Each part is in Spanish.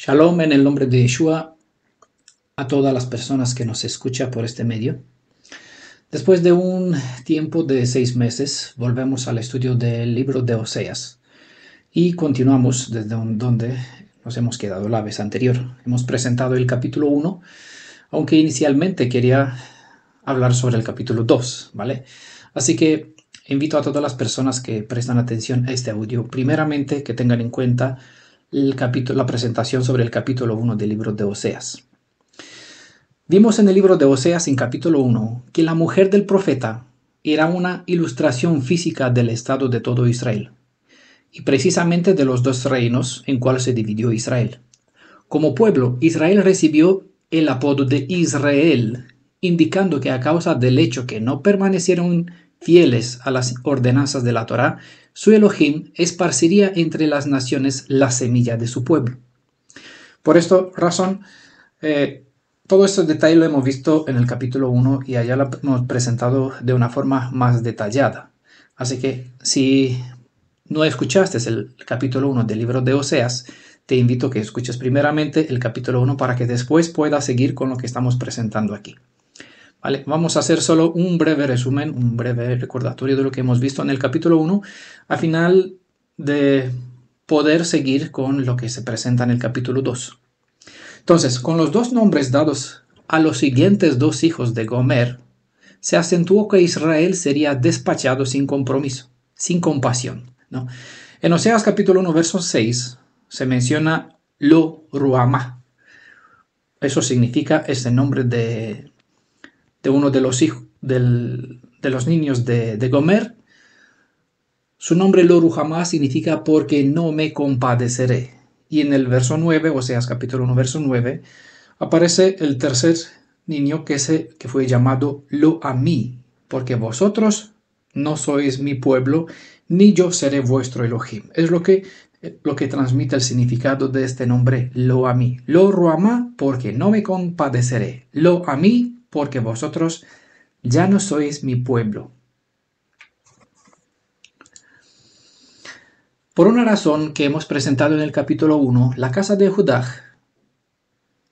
Shalom en el nombre de Yeshua a todas las personas que nos escuchan por este medio. Después de un tiempo de 6 meses, volvemos al estudio del libro de Oseas y continuamos desde donde nos hemos quedado la vez anterior. Hemos presentado el capítulo 1, aunque inicialmente quería hablar sobre el capítulo 2, ¿vale? Así que invito a todas las personas que prestan atención a este audio, primeramente que tengan en cuenta la presentación sobre el capítulo 1 del libro de Oseas. Vimos en el libro de Oseas en capítulo 1 que la mujer del profeta era una ilustración física del estado de todo Israel, y precisamente de los dos reinos en cuales se dividió Israel. Como pueblo, Israel recibió el apodo de Israel, indicando que a causa del hecho que no permanecieron fieles a las ordenanzas de la Torá, su Elohim esparciría entre las naciones la semilla de su pueblo. Por esta razón, todo este detalle lo hemos visto en el capítulo 1 y allá lo hemos presentado de una forma más detallada. Así que si no escuchaste el capítulo 1 del libro de Oseas, te invito a que escuches primeramente el capítulo 1 para que después puedas seguir con lo que estamos presentando aquí. Vale, vamos a hacer solo un breve resumen, un breve recordatorio de lo que hemos visto en el capítulo 1, a final de poder seguir con lo que se presenta en el capítulo 2. Entonces, con los dos nombres dados a los siguientes dos hijos de Gomer, se acentuó que Israel sería despachado sin compromiso, sin compasión, ¿no? En Oseas capítulo 1, verso 6, se menciona Lo Ruamá. Eso significa ese nombre de uno de los hijos de los niños de Gomer. Su nombre Lo Ruhamá significa porque no me compadeceré. Y en el verso 9, Oseas capítulo 1, verso 9, aparece el tercer niño que fue llamado Lo Amí, porque vosotros no sois mi pueblo, ni yo seré vuestro Elohim. Es lo que transmite el significado de este nombre Lo Amí. Lo Ruamá, porque no me compadeceré. Lo Amí, porque vosotros ya no sois mi pueblo. Por una razón que hemos presentado en el capítulo 1, la casa de Judá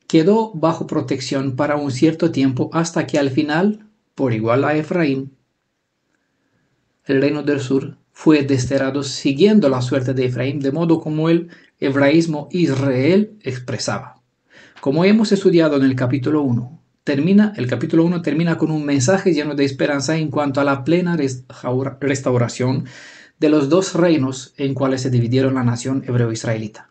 quedó bajo protección para un cierto tiempo hasta que al final, por igual a Efraín, el reino del sur fue desterrado siguiendo la suerte de Efraín, de modo como el hebraísmo Israel expresaba. Como hemos estudiado en el capítulo 1, el capítulo 1 termina con un mensaje lleno de esperanza en cuanto a la plena restauración de los dos reinos en cuales se dividieron la nación hebreo-israelita.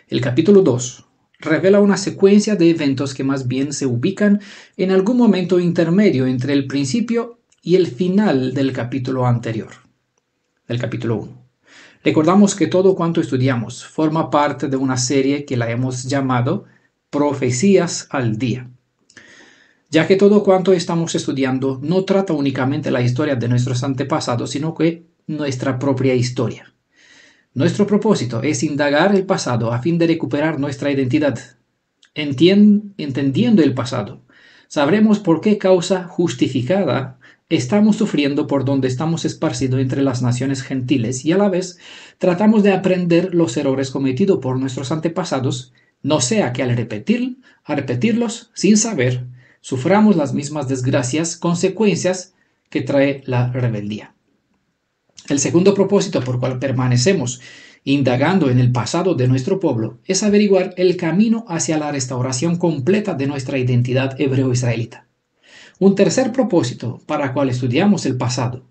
El capítulo 2 revela una secuencia de eventos que más bien se ubican en algún momento intermedio entre el principio y el final del capítulo anterior, del capítulo 1. Recordamos que todo cuanto estudiamos forma parte de una serie que la hemos llamado Profecías al Día, ya que todo cuanto estamos estudiando no trata únicamente la historia de nuestros antepasados, sino que nuestra propia historia. Nuestro propósito es indagar el pasado a fin de recuperar nuestra identidad. Entendiendo el pasado, sabremos por qué causa justificada estamos sufriendo por donde estamos esparcidos entre las naciones gentiles y a la vez tratamos de aprender los errores cometidos por nuestros antepasados, no sea que al repetirlos sin saber, suframos las mismas consecuencias que trae la rebeldía. El segundo propósito por cual permanecemos indagando en el pasado de nuestro pueblo es averiguar el camino hacia la restauración completa de nuestra identidad hebreo-israelita. Un tercer propósito para el cual estudiamos el pasado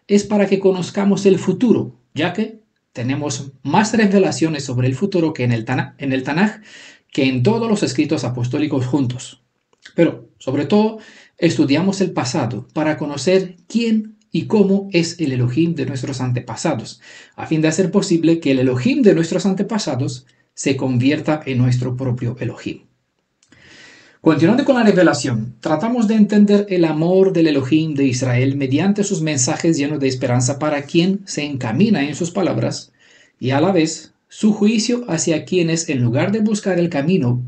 es para que conozcamos el futuro, ya que tenemos más revelaciones sobre el futuro que en el Tanaj que en todos los escritos apostólicos juntos. Pero, sobre todo, estudiamos el pasado para conocer quién y cómo es el Elohim de nuestros antepasados, a fin de hacer posible que el Elohim de nuestros antepasados se convierta en nuestro propio Elohim. Continuando con la revelación, tratamos de entender el amor del Elohim de Israel mediante sus mensajes llenos de esperanza para quien se encamina en sus palabras y a la vez su juicio hacia quienes, en lugar de buscar el camino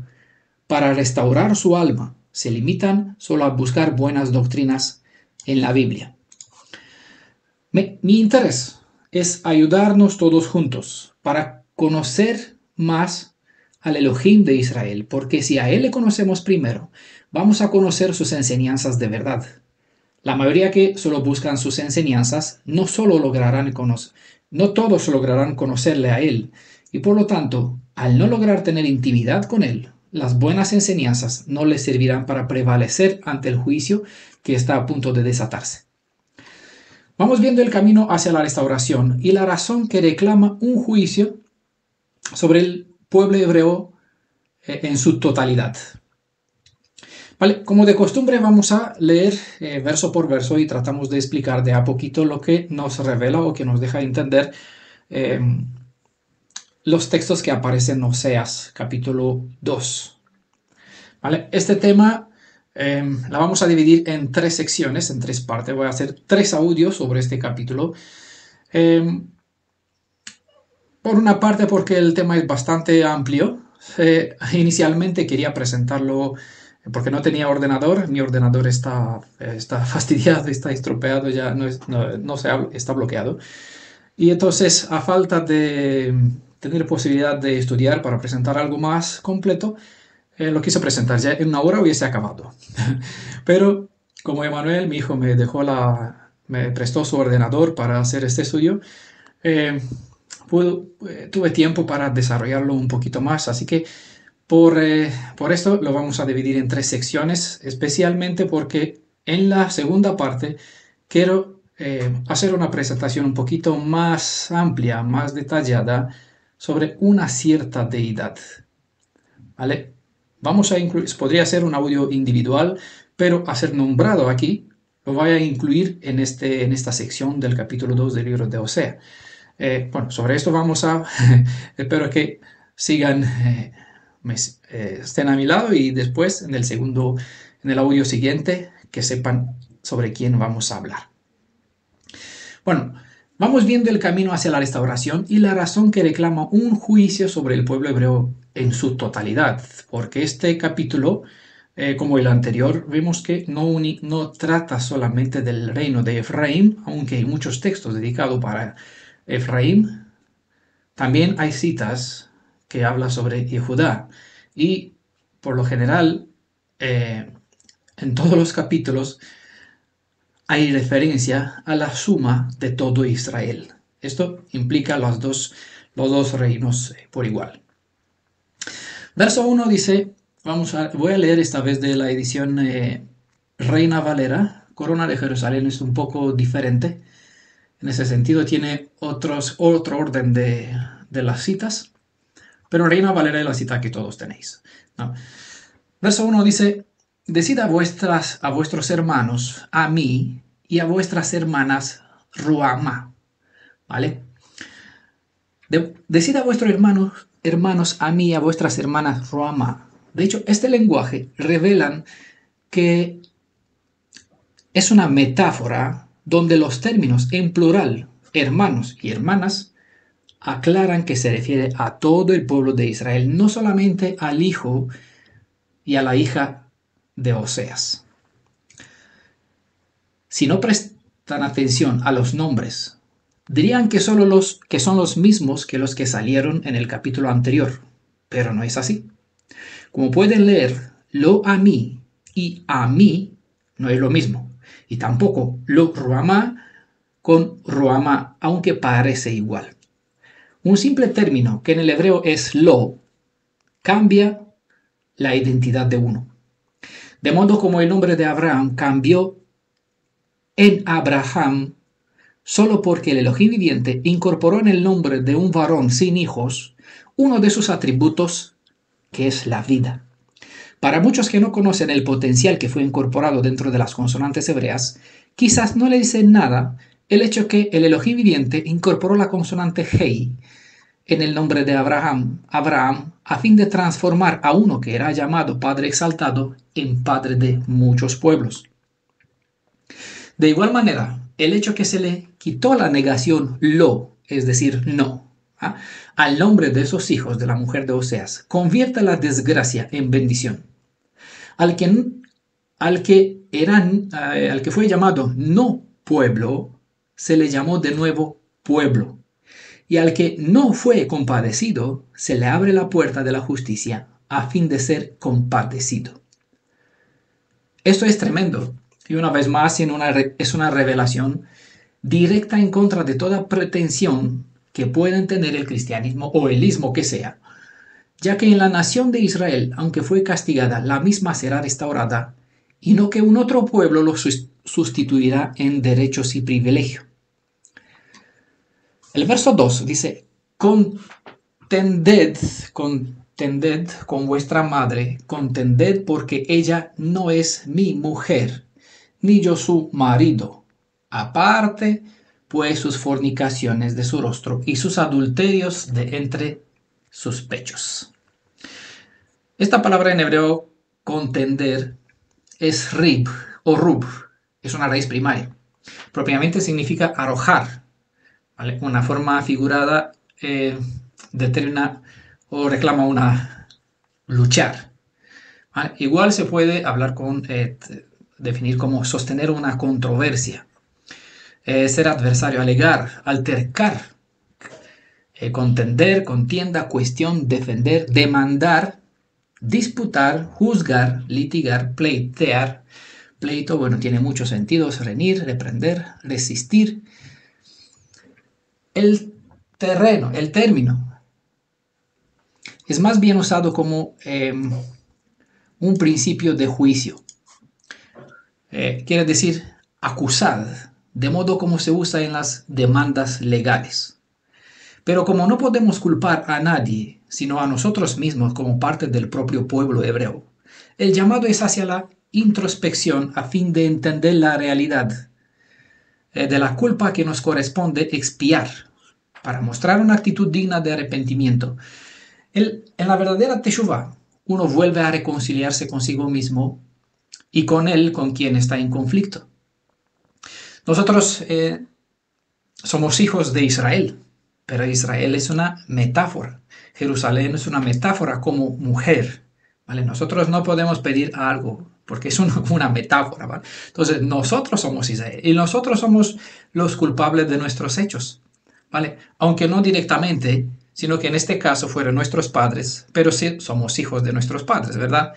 para restaurar su alma, se limitan solo a buscar buenas doctrinas en la Biblia. Mi interés es ayudarnos todos juntos para conocer más al Elohim de Israel, porque si a Él le conocemos primero, vamos a conocer sus enseñanzas de verdad. La mayoría que solo buscan sus enseñanzas no todos lograrán conocerle a Él, y por lo tanto, al no lograr tener intimidad con Él, las buenas enseñanzas no les servirán para prevalecer ante el juicio que está a punto de desatarse. Vamos viendo el camino hacia la restauración y la razón que reclama un juicio sobre el pueblo hebreo en su totalidad. Vale, como de costumbre vamos a leer verso por verso y tratamos de explicar de a poquito lo que nos revela o que nos deja entender los textos que aparecen en Oseas capítulo 2. ¿Vale? Este tema la vamos a dividir en 3 secciones, en 3 partes. Voy a hacer 3 audios sobre este capítulo. Por una parte porque el tema es bastante amplio. Inicialmente quería presentarlo porque no tenía ordenador. Mi ordenador está fastidiado, está estropeado, ya está bloqueado. Y entonces, a falta de tener posibilidad de estudiar para presentar algo más completo, lo quise presentar. Ya en una hora hubiese acabado. Pero como Emanuel, mi hijo, me prestó su ordenador para hacer este estudio, tuve tiempo para desarrollarlo un poquito más. Así que por esto lo vamos a dividir en 3 secciones, especialmente porque en la segunda parte quiero hacer una presentación un poquito más amplia, más detallada sobre una cierta deidad. ¿Vale? Vamos a incluir, podría ser un audio individual, pero a ser nombrado aquí, lo voy a incluir en esta sección del capítulo 2 del libro de Osea. Bueno, sobre esto vamos a, espero que sigan, estén a mi lado y después en el audio siguiente, que sepan sobre quién vamos a hablar. Bueno, vamos viendo el camino hacia la restauración y la razón que reclama un juicio sobre el pueblo hebreo en su totalidad, porque este capítulo, como el anterior, vemos que no trata solamente del reino de Efraín, aunque hay muchos textos dedicados para Efraín. También hay citas que hablan sobre Judá y por lo general en todos los capítulos hay referencia a la suma de todo Israel. Esto implica los dos reinos por igual. Verso 1 dice, voy a leer esta vez de la edición Reina Valera. Corona de Jerusalén es un poco diferente. En ese sentido tiene otro orden de las citas, pero Reina Valera es la cita que todos tenéis, ¿no? Verso 1 dice, decid a vuestros hermanos, a mí, y a vuestras hermanas, Ruama. ¿Vale? Decid a vuestros hermanos, a mí, y a vuestras hermanas, Ruama. De hecho, este lenguaje revela que es una metáfora donde los términos en plural, hermanos y hermanas, aclaran que se refiere a todo el pueblo de Israel, no solamente al hijo y a la hija de Oseas. Si no prestan atención a los nombres, dirían que son los mismos que los que salieron en el capítulo anterior, pero no es así. Como pueden leer, lo a mí y a mí no es lo mismo, y tampoco lo Ruama con Ruama, aunque parece igual. Un simple término que en el hebreo es lo cambia la identidad de uno. De modo como el nombre de Abraham cambió en Abraham solo porque el Elohim viviente incorporó en el nombre de un varón sin hijos uno de sus atributos, que es la vida. Para muchos que no conocen el potencial que fue incorporado dentro de las consonantes hebreas, quizás no le dicen nada el hecho que el Elohim viviente incorporó la consonante Hei en el nombre de Abraham, a fin de transformar a uno que era llamado Padre Exaltado en Padre de muchos pueblos. De igual manera, el hecho que se le quitó la negación lo, es decir, no, al nombre de esos hijos de la mujer de Oseas, convierte la desgracia en bendición. Al que fue llamado no pueblo, se le llamó de nuevo pueblo. y al que no fue compadecido, se le abre la puerta de la justicia a fin de ser compadecido. Esto es tremendo, y una vez más es una revelación directa en contra de toda pretensión que puedan tener el cristianismo o el ismo que sea, ya que en la nación de Israel, aunque fue castigada, la misma será restaurada, y no que un otro pueblo lo sustituirá en derechos y privilegio. El verso 2 dice, contended con vuestra madre, contended porque ella no es mi mujer, ni yo su marido. Aparte, pues sus fornicaciones de su rostro y sus adulterios de entre sus pechos. Esta palabra en hebreo, contender, es rib o rub, es una raíz primaria. Propiamente significa arrojar, ¿vale? Una forma figurada determina o reclama una luchar. ¿Vale? Igual se puede hablar definir como sostener una controversia, ser adversario, alegar, altercar, contender, contienda, cuestión, defender, demandar, disputar, juzgar, litigar, pleitear. Pleito, bueno, tiene muchos sentidos: reñir, reprender, resistir. El término, es más bien usado como un principio de juicio. Quiere decir acusad, de modo como se usa en las demandas legales. Pero como no podemos culpar a nadie, sino a nosotros mismos como parte del propio pueblo hebreo, el llamado es hacia la introspección a fin de entender la realidad de la culpa que nos corresponde expiar, para mostrar una actitud digna de arrepentimiento. En la verdadera teshuvá, uno vuelve a reconciliarse consigo mismo y con él con quien está en conflicto. Nosotros somos hijos de Israel, pero Israel es una metáfora. Jerusalén es una metáfora como mujer, ¿vale? Nosotros no podemos pedir algo porque es una metáfora, ¿vale? Entonces, nosotros somos Israel y nosotros somos los culpables de nuestros hechos, ¿vale? Aunque no directamente, sino que en este caso fueron nuestros padres, pero sí somos hijos de nuestros padres, ¿verdad?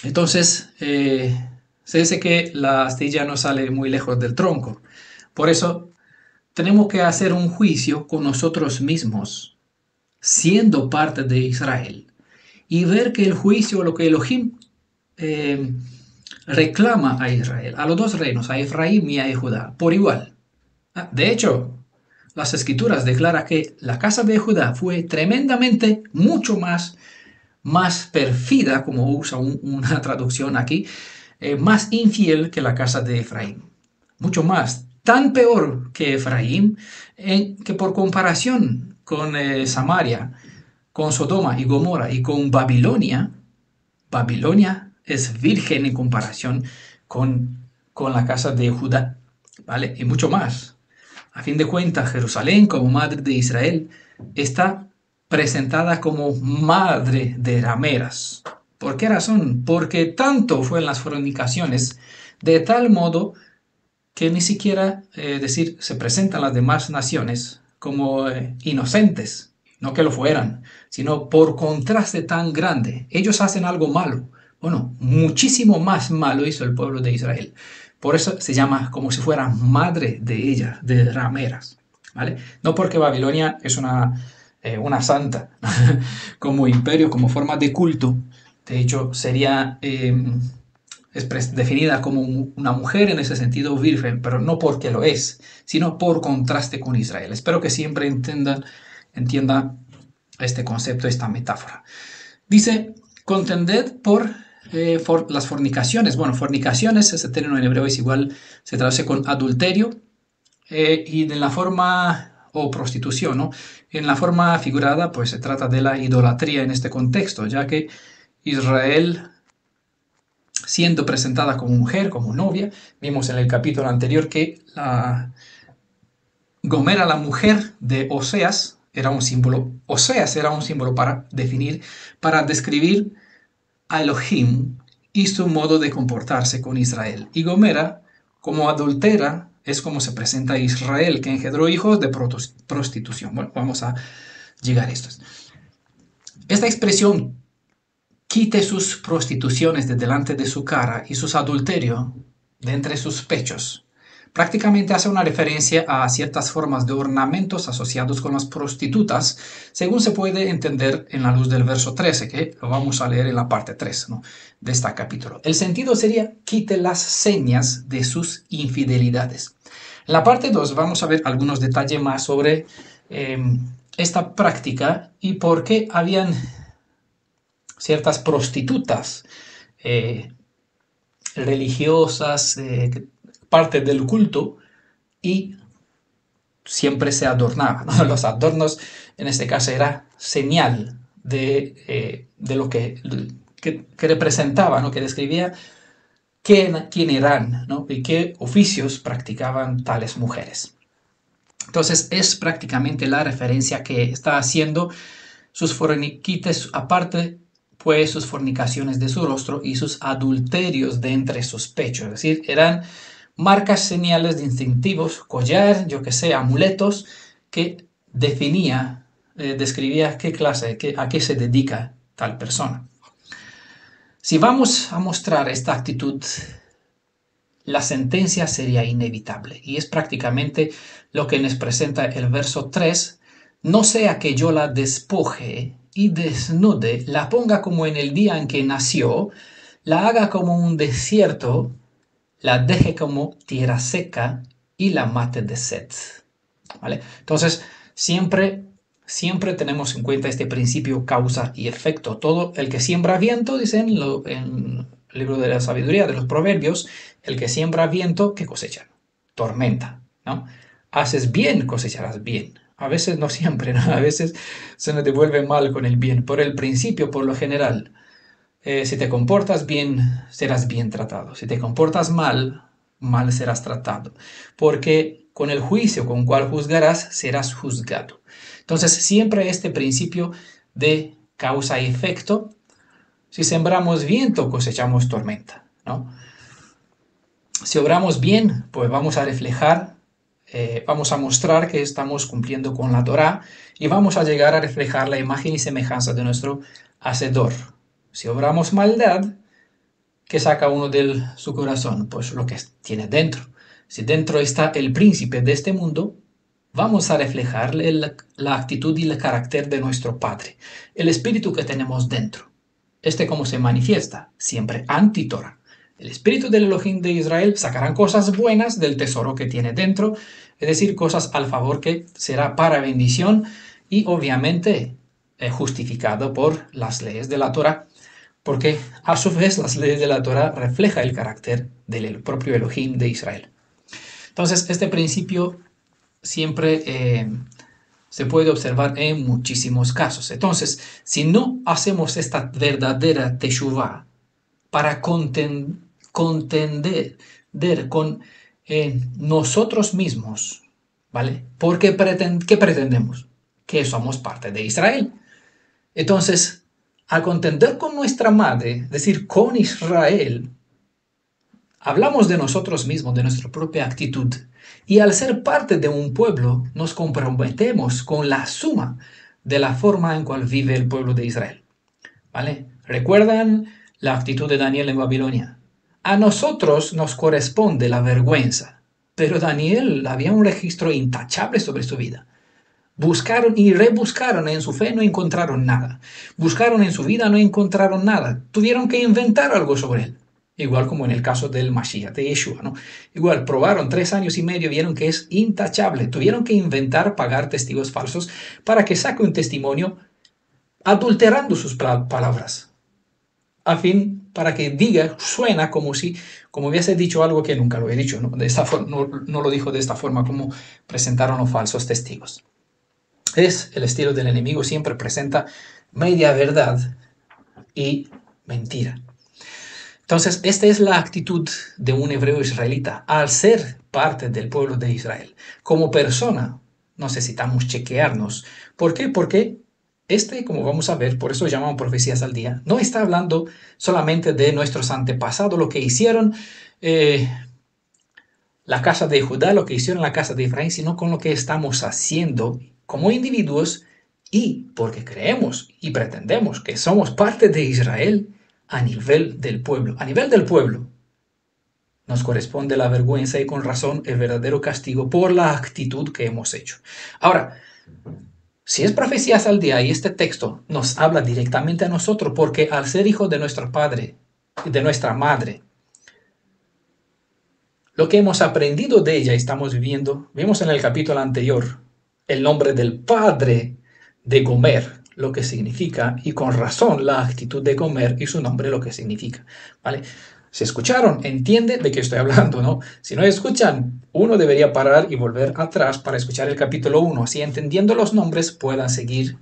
Entonces, se dice que la astilla no sale muy lejos del tronco. Por eso, tenemos que hacer un juicio con nosotros mismos, siendo parte de Israel, y ver que el juicio, lo que Elohim reclama a Israel, a los dos reinos, a Efraín y a Judá, por igual. De hecho, las escrituras declaran que la casa de Judá fue tremendamente mucho más perfida, como usa una traducción aquí, más infiel que la casa de Efraín. Mucho más, tan peor que Efraín, que por comparación con Samaria, con Sodoma y Gomorra y con Babilonia, Babilonia es virgen en comparación con la casa de Judá, ¿vale? Y mucho más. A fin de cuentas, Jerusalén, como madre de Israel, está presentada como madre de rameras. ¿Por qué razón? Porque tanto fueron las fornicaciones, de tal modo que ni siquiera, se presentan las demás naciones como inocentes, no que lo fueran, sino por contraste tan grande. Ellos hacen algo malo. Bueno, muchísimo más malo hizo el pueblo de Israel. Por eso se llama como si fuera madre de ella, de rameras, ¿vale? No porque Babilonia es una santa como imperio, como forma de culto. De hecho, sería es definida como una mujer en ese sentido virgen, pero no porque lo es, sino por contraste con Israel. Espero que siempre entienda este concepto, esta metáfora. Dice, contended por las fornicaciones. Bueno, fornicaciones, ese término en hebreo es igual, se traduce con adulterio, y de la forma, o prostitución, ¿no? En la forma figurada, pues se trata de la idolatría en este contexto, ya que Israel, siendo presentada como mujer, como novia, vimos en el capítulo anterior que Gomera, la mujer de Oseas, era un símbolo. Oseas era un símbolo para describir a Elohim y su modo de comportarse con Israel. Y Gomera, como adultera, es como se presenta Israel, que engendró hijos de prostitución. Bueno, vamos a llegar a esto. Esta expresión, quite sus prostituciones de delante de su cara y sus adulterios de entre sus pechos, prácticamente hace una referencia a ciertas formas de ornamentos asociados con las prostitutas, según se puede entender en la luz del verso 13, que lo vamos a leer en la parte 3, ¿no?, de este capítulo. El sentido sería, quite las señas de sus infidelidades. En la parte 2 vamos a ver algunos detalles más sobre esta práctica y por qué habían ciertas prostitutas religiosas, parte del culto, y siempre se adornaba, ¿no? Los adornos en este caso era señal de lo que representaba, ¿no?, que describía quién eran, ¿no?, y qué oficios practicaban tales mujeres. Entonces es prácticamente la referencia que está haciendo sus forniquites, aparte pues sus fornicaciones de su rostro y sus adulterios de entre sus pechos. Es decir, eran marcas, señales distintivos, collar, yo que sé, amuletos, que definía, describía qué clase, a qué se dedica tal persona. Si vamos a mostrar esta actitud, la sentencia sería inevitable, y es prácticamente lo que nos presenta el verso 3, no sea que yo la despoje y desnude, la ponga como en el día en que nació, la haga como un desierto, la deje como tierra seca y la mate de sed. ¿Vale? Entonces, siempre tenemos en cuenta este principio causa y efecto. Todo el que siembra viento, dicen en el libro de la sabiduría, de los proverbios, el que siembra viento, ¿qué cosecha? Tormenta, ¿no? Haces bien, cosecharás bien. A veces no siempre, ¿no? A veces se nos devuelve mal con el bien. Por el principio, por lo general, si te comportas bien, serás bien tratado. Si te comportas mal, mal serás tratado. Porque con el juicio con cual juzgarás, serás juzgado. Entonces, siempre este principio de causa y efecto. Si sembramos viento, cosechamos tormenta, ¿no? Si obramos bien, pues vamos a reflejar, vamos a mostrar que estamos cumpliendo con la Torá y vamos a llegar a reflejar la imagen y semejanza de nuestro Hacedor. Si obramos maldad, ¿qué saca uno de su corazón? Pues lo que tiene dentro. Si dentro está el príncipe de este mundo, vamos a reflejarle la actitud y el carácter de nuestro Padre, el espíritu que tenemos dentro. ¿Cómo se manifiesta? Siempre anti-Torah. El espíritu del Elohim de Israel sacará cosas buenas del tesoro que tiene dentro, es decir, cosas al favor que será para bendición y obviamente justificado por las leyes de la Torah, porque a su vez las leyes de la Torah reflejan el carácter del propio Elohim de Israel. Entonces, este principio siempre se puede observar en muchísimos casos. Entonces, si no hacemos esta verdadera teshuvah para contender con nosotros mismos, ¿vale? Porque ¿qué pretendemos? Que somos parte de Israel. Entonces, al contender con nuestra madre, es decir, con Israel, hablamos de nosotros mismos, de nuestra propia actitud. Y al ser parte de un pueblo, nos comprometemos con la suma de la forma en cual vive el pueblo de Israel. ¿Vale? ¿Recuerdan la actitud de Daniel en Babilonia? A nosotros nos corresponde la vergüenza, pero Daniel había un registro intachable sobre su vida. Buscaron y rebuscaron en su fe, no encontraron nada. Buscaron en su vida, no encontraron nada. Tuvieron que inventar algo sobre él. Igual como en el caso del Mashiach, de Yeshua, ¿no? Igual, probaron 3 años y medio, vieron que es intachable. Tuvieron que inventar, pagar testigos falsos para que saque un testimonio adulterando sus palabras. A fin, para que diga, suena como si, como hubiese dicho algo que nunca lo he dicho, ¿no? De esta no lo dijo de esta forma como presentaron los falsos testigos. Es el estilo del enemigo, siempre presenta media verdad y mentira. Entonces, esta es la actitud de un hebreo israelita al ser parte del pueblo de Israel. Como persona, necesitamos chequearnos. ¿Por qué? Porque como vamos a ver, por eso llaman profecías al día, no está hablando solamente de nuestros antepasados, lo que hicieron la casa de Judá, lo que hicieron la casa de Efraín, sino con lo que estamos haciendo como individuos y porque creemos y pretendemos que somos parte de Israel a nivel del pueblo. A nivel del pueblo nos corresponde la vergüenza y con razón el verdadero castigo por la actitud que hemos hecho. Ahora, si es profecías al día y este texto nos habla directamente a nosotros, porque al ser hijo de nuestro padre y de nuestra madre, lo que hemos aprendido de ella y estamos viviendo, vimos en el capítulo anterior el nombre del padre de Gomer, lo que significa, y con razón la actitud de Gomer y su nombre lo que significa, ¿vale? Si escucharon, entiende de qué estoy hablando, ¿no? Si no escuchan, uno debería parar y volver atrás para escuchar el capítulo 1, así entendiendo los nombres puedan seguir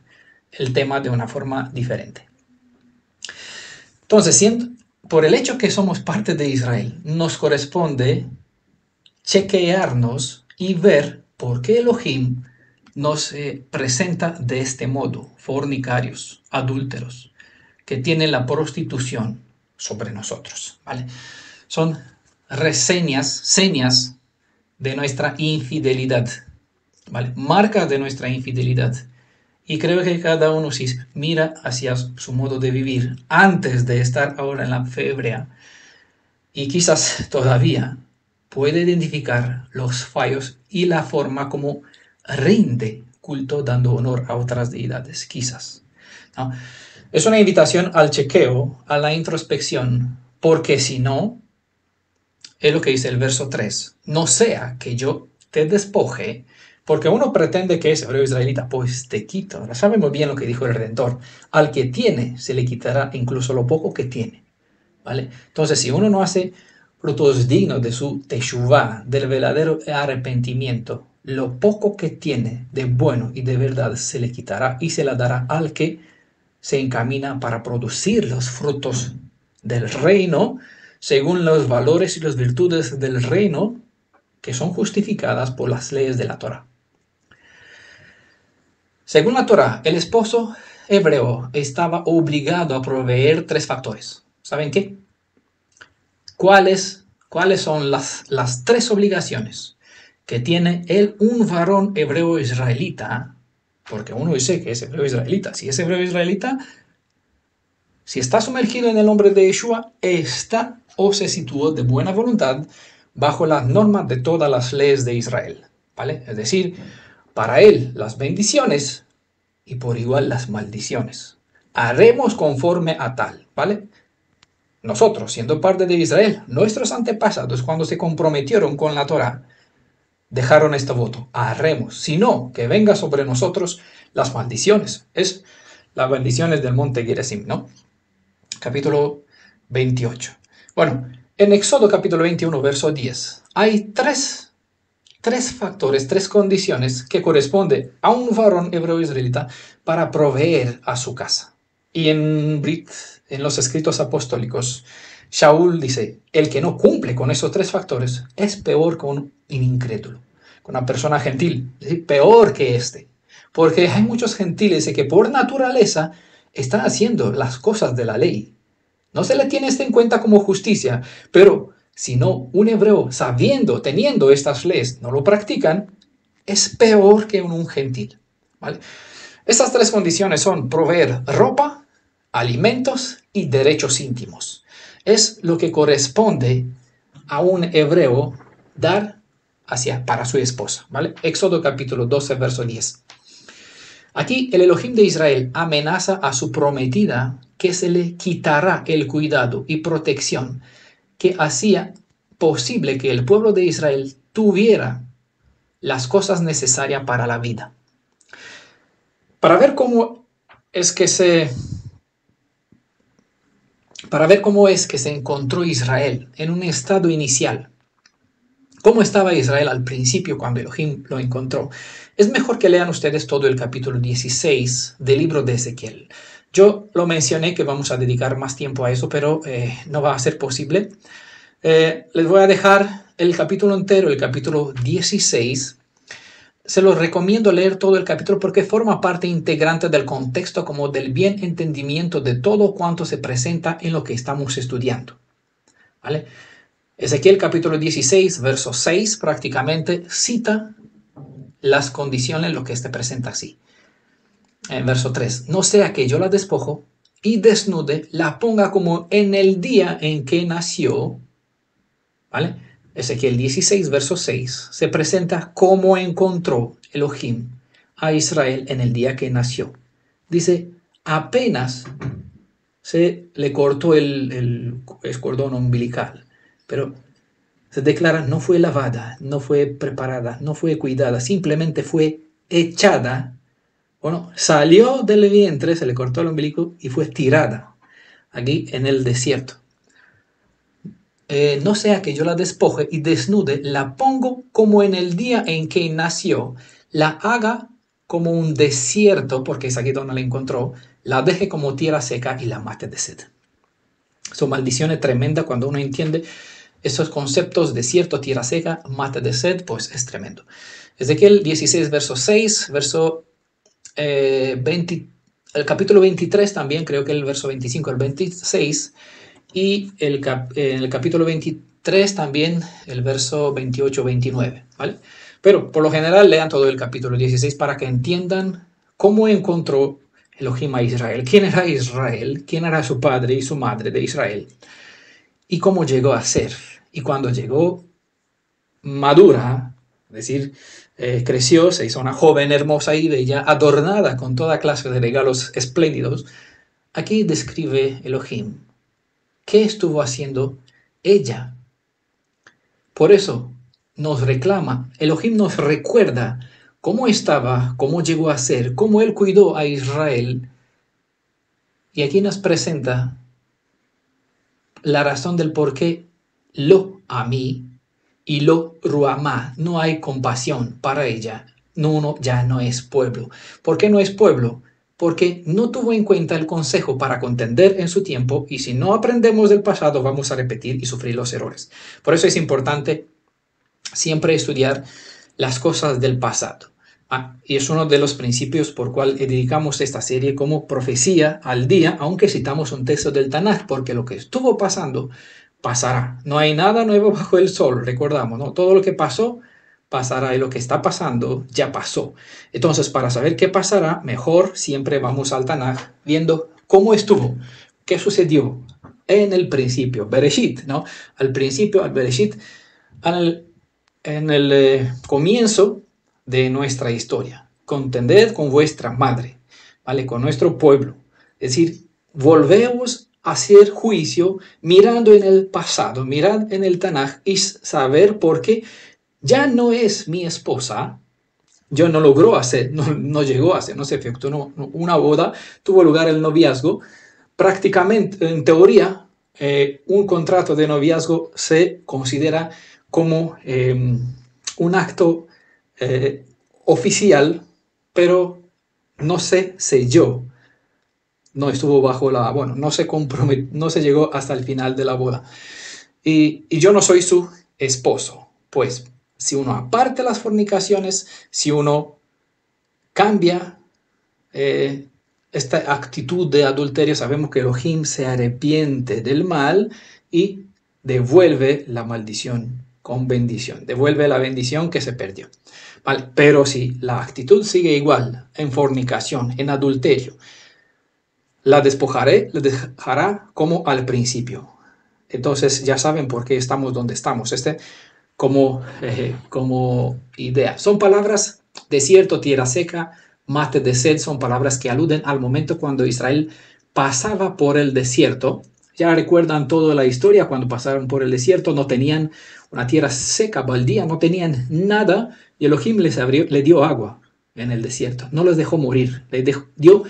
el tema de una forma diferente. Entonces, por el hecho que somos parte de Israel, nos corresponde chequearnos y ver por qué Elohim nos presenta de este modo, fornicarios, adúlteros, que tienen la prostitución sobre nosotros, ¿vale? Son señas de nuestra infidelidad, ¿vale? Marcas de nuestra infidelidad. Y creo que cada uno si mira hacia su modo de vivir antes de estar ahora en la fe hebrea y quizás todavía puede identificar los fallos y la forma como rinde culto dando honor a otras deidades, quizás, ¿no? Es una invitación al chequeo, a la introspección, porque si no, es lo que dice el verso 3, no sea que yo te despoje, porque uno pretende que es hebreo israelita, pues te quito. Ahora sabemos bien lo que dijo el Redentor, al que tiene se le quitará incluso lo poco que tiene, ¿vale? Entonces, si uno no hace frutos dignos de su teshuvá, del verdadero arrepentimiento, lo poco que tiene de bueno y de verdad se le quitará y se la dará al que se encamina para producir los frutos del reino según los valores y las virtudes del reino que son justificadas por las leyes de la Torah. Según la Torah, el esposo hebreo estaba obligado a proveer 3 factores. ¿Saben qué? ¿Cuáles son las 3 obligaciones que tiene un varón hebreo israelita? Porque uno dice que es hebreo israelita. Si es hebreo israelita, si está sumergido en el nombre de Yeshua, está o se situó de buena voluntad bajo las normas de todas las leyes de Israel, ¿vale? Es decir, para él las bendiciones y por igual las maldiciones. Haremos conforme a tal, ¿vale? Nosotros, siendo parte de Israel, nuestros antepasados, cuando se comprometieron con la Torah, dejaron este voto. Haremos, sino que venga sobre nosotros las maldiciones. Es las bendiciones del monte Gerizim, ¿no? Capítulo 28. Bueno, en Éxodo capítulo 21, verso 10, hay tres factores, 3 condiciones que corresponden a un varón hebreo israelita para proveer a su casa. Y en los escritos apostólicos, Shaul dice, el que no cumple con esos 3 factores es peor que un incrédulo, con una persona gentil, es decir, peor que este. Porque hay muchos gentiles que por naturaleza están haciendo las cosas de la ley. No se le tiene esto en cuenta como justicia, pero si no, un hebreo sabiendo, teniendo estas leyes, no lo practican, es peor que un gentil, ¿vale? Estas 3 condiciones son proveer ropa, alimentos y derechos íntimos. Es lo que corresponde a un hebreo dar para su esposa, ¿vale? Éxodo capítulo 12, verso 10. Aquí el Elohim de Israel amenaza a su prometida que se le quitará el cuidado y protección que hacía posible que el pueblo de Israel tuviera las cosas necesarias para la vida. Para ver cómo es que se encontró Israel en un estado inicial, cómo estaba Israel al principio cuando Elohim lo encontró, es mejor que lean ustedes todo el capítulo 16 del libro de Ezequiel. Yo lo mencioné que vamos a dedicar más tiempo a eso, pero no va a ser posible. Les voy a dejar el capítulo entero, el capítulo 16. Se los recomiendo leer todo el capítulo porque forma parte integrante del contexto como del bien entendimiento de todo cuanto se presenta en lo que estamos estudiando, ¿vale? Ezequiel capítulo 16, verso 6, prácticamente cita las condiciones, lo que este presenta así. En verso 3, no sea que yo la despojo y desnude, la ponga como en el día en que nació, ¿vale? Ezequiel 16, verso 6, se presenta cómo encontró Elohim a Israel en el día que nació. Dice, apenas se le cortó el cordón umbilical, pero se declara no fue lavada, no fue preparada, no fue cuidada, simplemente fue echada. Bueno, salió del vientre, se le cortó el umbilico y fue tirada aquí en el desierto. No sea que yo la despoje y desnude, la pongo como en el día en que nació, la haga como un desierto, porque es aquí donde la encontró, la deje como tierra seca y la mate de sed. Son maldiciones tremendas cuando uno entiende esos conceptos, desierto, tierra seca, mate de sed, pues es tremendo. Ezequiel 16, verso 6, verso 20, el capítulo 23 también, creo que el verso 25 al 26, y en el capítulo 23 también el verso 28-29, ¿vale? Pero por lo general lean todo el capítulo 16 para que entiendan cómo encontró Elohim a Israel, quién era Israel, quién era su padre y su madre de Israel, y cómo llegó a ser. Y cuando llegó madura, es decir, creció, se hizo una joven hermosa y bella, adornada con toda clase de regalos espléndidos, aquí describe Elohim qué estuvo haciendo ella. Por eso nos reclama, Elohim nos recuerda cómo estaba, cómo llegó a ser, cómo él cuidó a Israel. Y aquí nos presenta la razón del por qué lo amí y lo ruamá, no hay compasión para ella. No, uno ya no es pueblo. ¿Por qué no es pueblo? Porque no tuvo en cuenta el consejo para contender en su tiempo, y si no aprendemos del pasado vamos a repetir y sufrir los errores. Por eso es importante siempre estudiar las cosas del pasado. Y es uno de los principios por cual dedicamos esta serie como profecía al día, aunque citamos un texto del Tanaj, porque lo que estuvo pasando pasará. No hay nada nuevo bajo el sol, recordamos, ¿no? Todo lo que pasó pasará y lo que está pasando ya pasó. Entonces, para saber qué pasará, mejor siempre vamos al Tanaj viendo cómo estuvo, qué sucedió en el principio, Bereshit, ¿no? Al principio, al Bereshit, en el comienzo de nuestra historia. Contended con vuestra madre, ¿vale? Con nuestro pueblo. Es decir, volvemos a hacer juicio mirando en el pasado, mirad en el Tanaj y saber por qué ya no es mi esposa. Yo no logró hacer, no llegó a hacer, no se efectuó una boda, tuvo lugar el noviazgo. Prácticamente, en teoría, un contrato de noviazgo se considera como un acto oficial, pero no se selló, no estuvo bajo la, bueno, no se comprometió, no se llegó hasta el final de la boda. Y yo no soy su esposo. Pues si uno aparte las fornicaciones, si uno cambia esta actitud de adulterio, sabemos que Elohim se arrepiente del mal y devuelve la maldición con bendición, devuelve la bendición que se perdió. ¿Vale? Pero si la actitud sigue igual, en fornicación, en adulterio, la despojaré, la dejará como al principio. Entonces ya saben por qué estamos donde estamos. Como idea. Son palabras: desierto, tierra seca, mate de sed, son palabras que aluden al momento cuando Israel pasaba por el desierto. Ya recuerdan toda la historia, cuando pasaron por el desierto no tenían una tierra seca, baldía, no tenían nada, y Elohim le dio agua en el desierto, no les dejó morir, les dio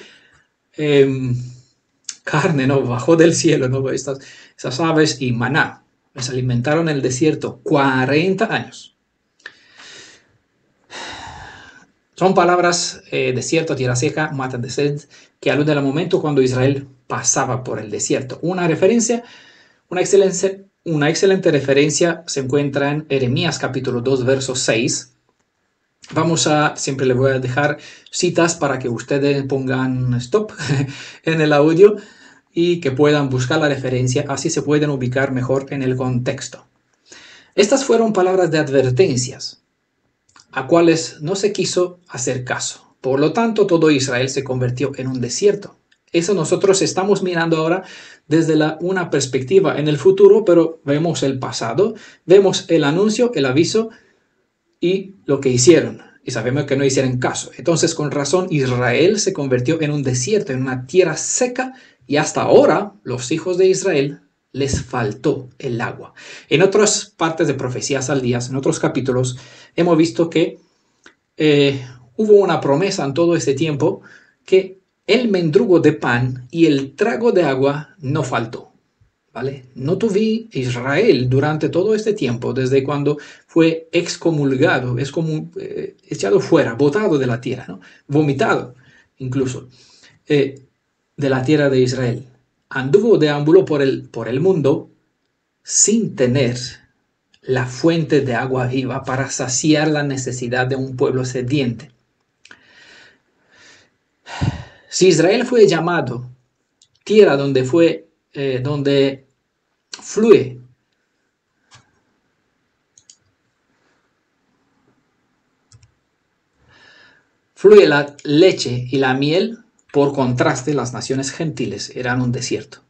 carne, ¿no? Bajó del cielo, ¿no? Esas aves y maná. Les alimentaron en el desierto 40 años. Son palabras: desierto, tierra seca, mate de sed, que aluden al momento cuando Israel pasaba por el desierto. Una excelente referencia se encuentra en Jeremías capítulo 2, verso 6. Siempre les voy a dejar citas para que ustedes pongan stop en el audio y que puedan buscar la referencia, así se pueden ubicar mejor en el contexto. Estas fueron palabras de advertencias, a cuales no se quiso hacer caso. Por lo tanto, todo Israel se convirtió en un desierto. Eso nosotros estamos mirando ahora desde una perspectiva en el futuro, pero vemos el pasado, vemos el anuncio, el aviso y lo que hicieron. Y sabemos que no hicieron caso. Entonces, con razón, Israel se convirtió en un desierto, en una tierra seca, y hasta ahora los hijos de Israel les faltó el agua. En otras partes de Profecías al Día, en otros capítulos, hemos visto que hubo una promesa en todo este tiempo que el mendrugo de pan y el trago de agua no faltó. ¿Vale? No tuve Israel durante todo este tiempo, desde cuando fue excomulgado, echado fuera, botado de la tierra, ¿no? Vomitado incluso de la tierra de Israel. Deambuló por el mundo sin tener la fuente de agua viva para saciar la necesidad de un pueblo sediente. Si Israel fue llamado tierra donde fluye la leche y la miel, por contraste, las naciones gentiles eran un desierto.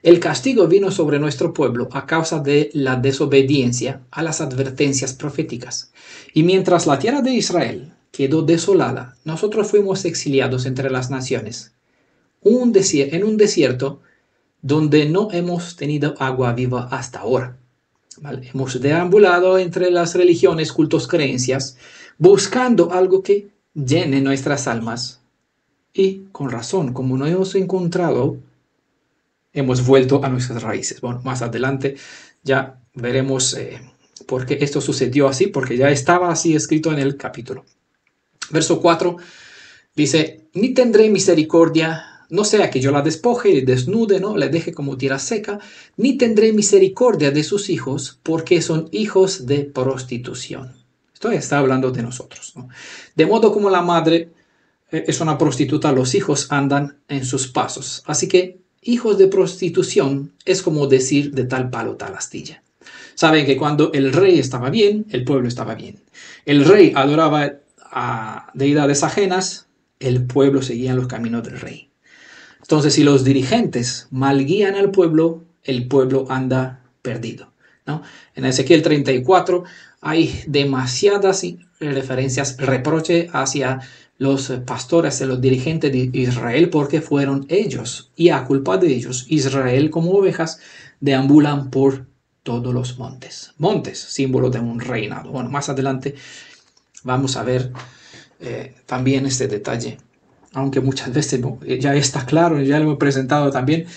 El castigo vino sobre nuestro pueblo a causa de la desobediencia a las advertencias proféticas. Y mientras la tierra de Israel quedó desolada, nosotros fuimos exiliados entre las naciones, en un desierto donde no hemos tenido agua viva hasta ahora. ¿Vale? Hemos deambulado entre las religiones, cultos, creencias, buscando algo que llene nuestras almas. Y con razón, como no hemos encontrado, hemos vuelto a nuestras raíces. Bueno, más adelante ya veremos por qué esto sucedió así, porque ya estaba así escrito en el capítulo. Verso 4 dice: ni tendré misericordia, no sea que yo la despoje y desnude, ¿no? Le deje como tierra seca, ni tendré misericordia de sus hijos, porque son hijos de prostitución. Esto está hablando de nosotros, ¿no? De modo como la madre es una prostituta, los hijos andan en sus pasos. Así que hijos de prostitución es como decir de tal palo tal astilla. Saben que cuando el rey estaba bien, el pueblo estaba bien. El rey adoraba a deidades ajenas, el pueblo seguía en los caminos del rey. Entonces, si los dirigentes mal guían al pueblo, el pueblo anda perdido, ¿no? En Ezequiel 34 hay demasiadas referencias, reproche hacia los pastores, los dirigentes de Israel, porque fueron ellos, y a culpa de ellos, Israel como ovejas deambulan por todos los montes. Montes, símbolo de un reinado. Bueno, más adelante vamos a ver también este detalle, aunque muchas veces ya está claro, ya lo hemos presentado también.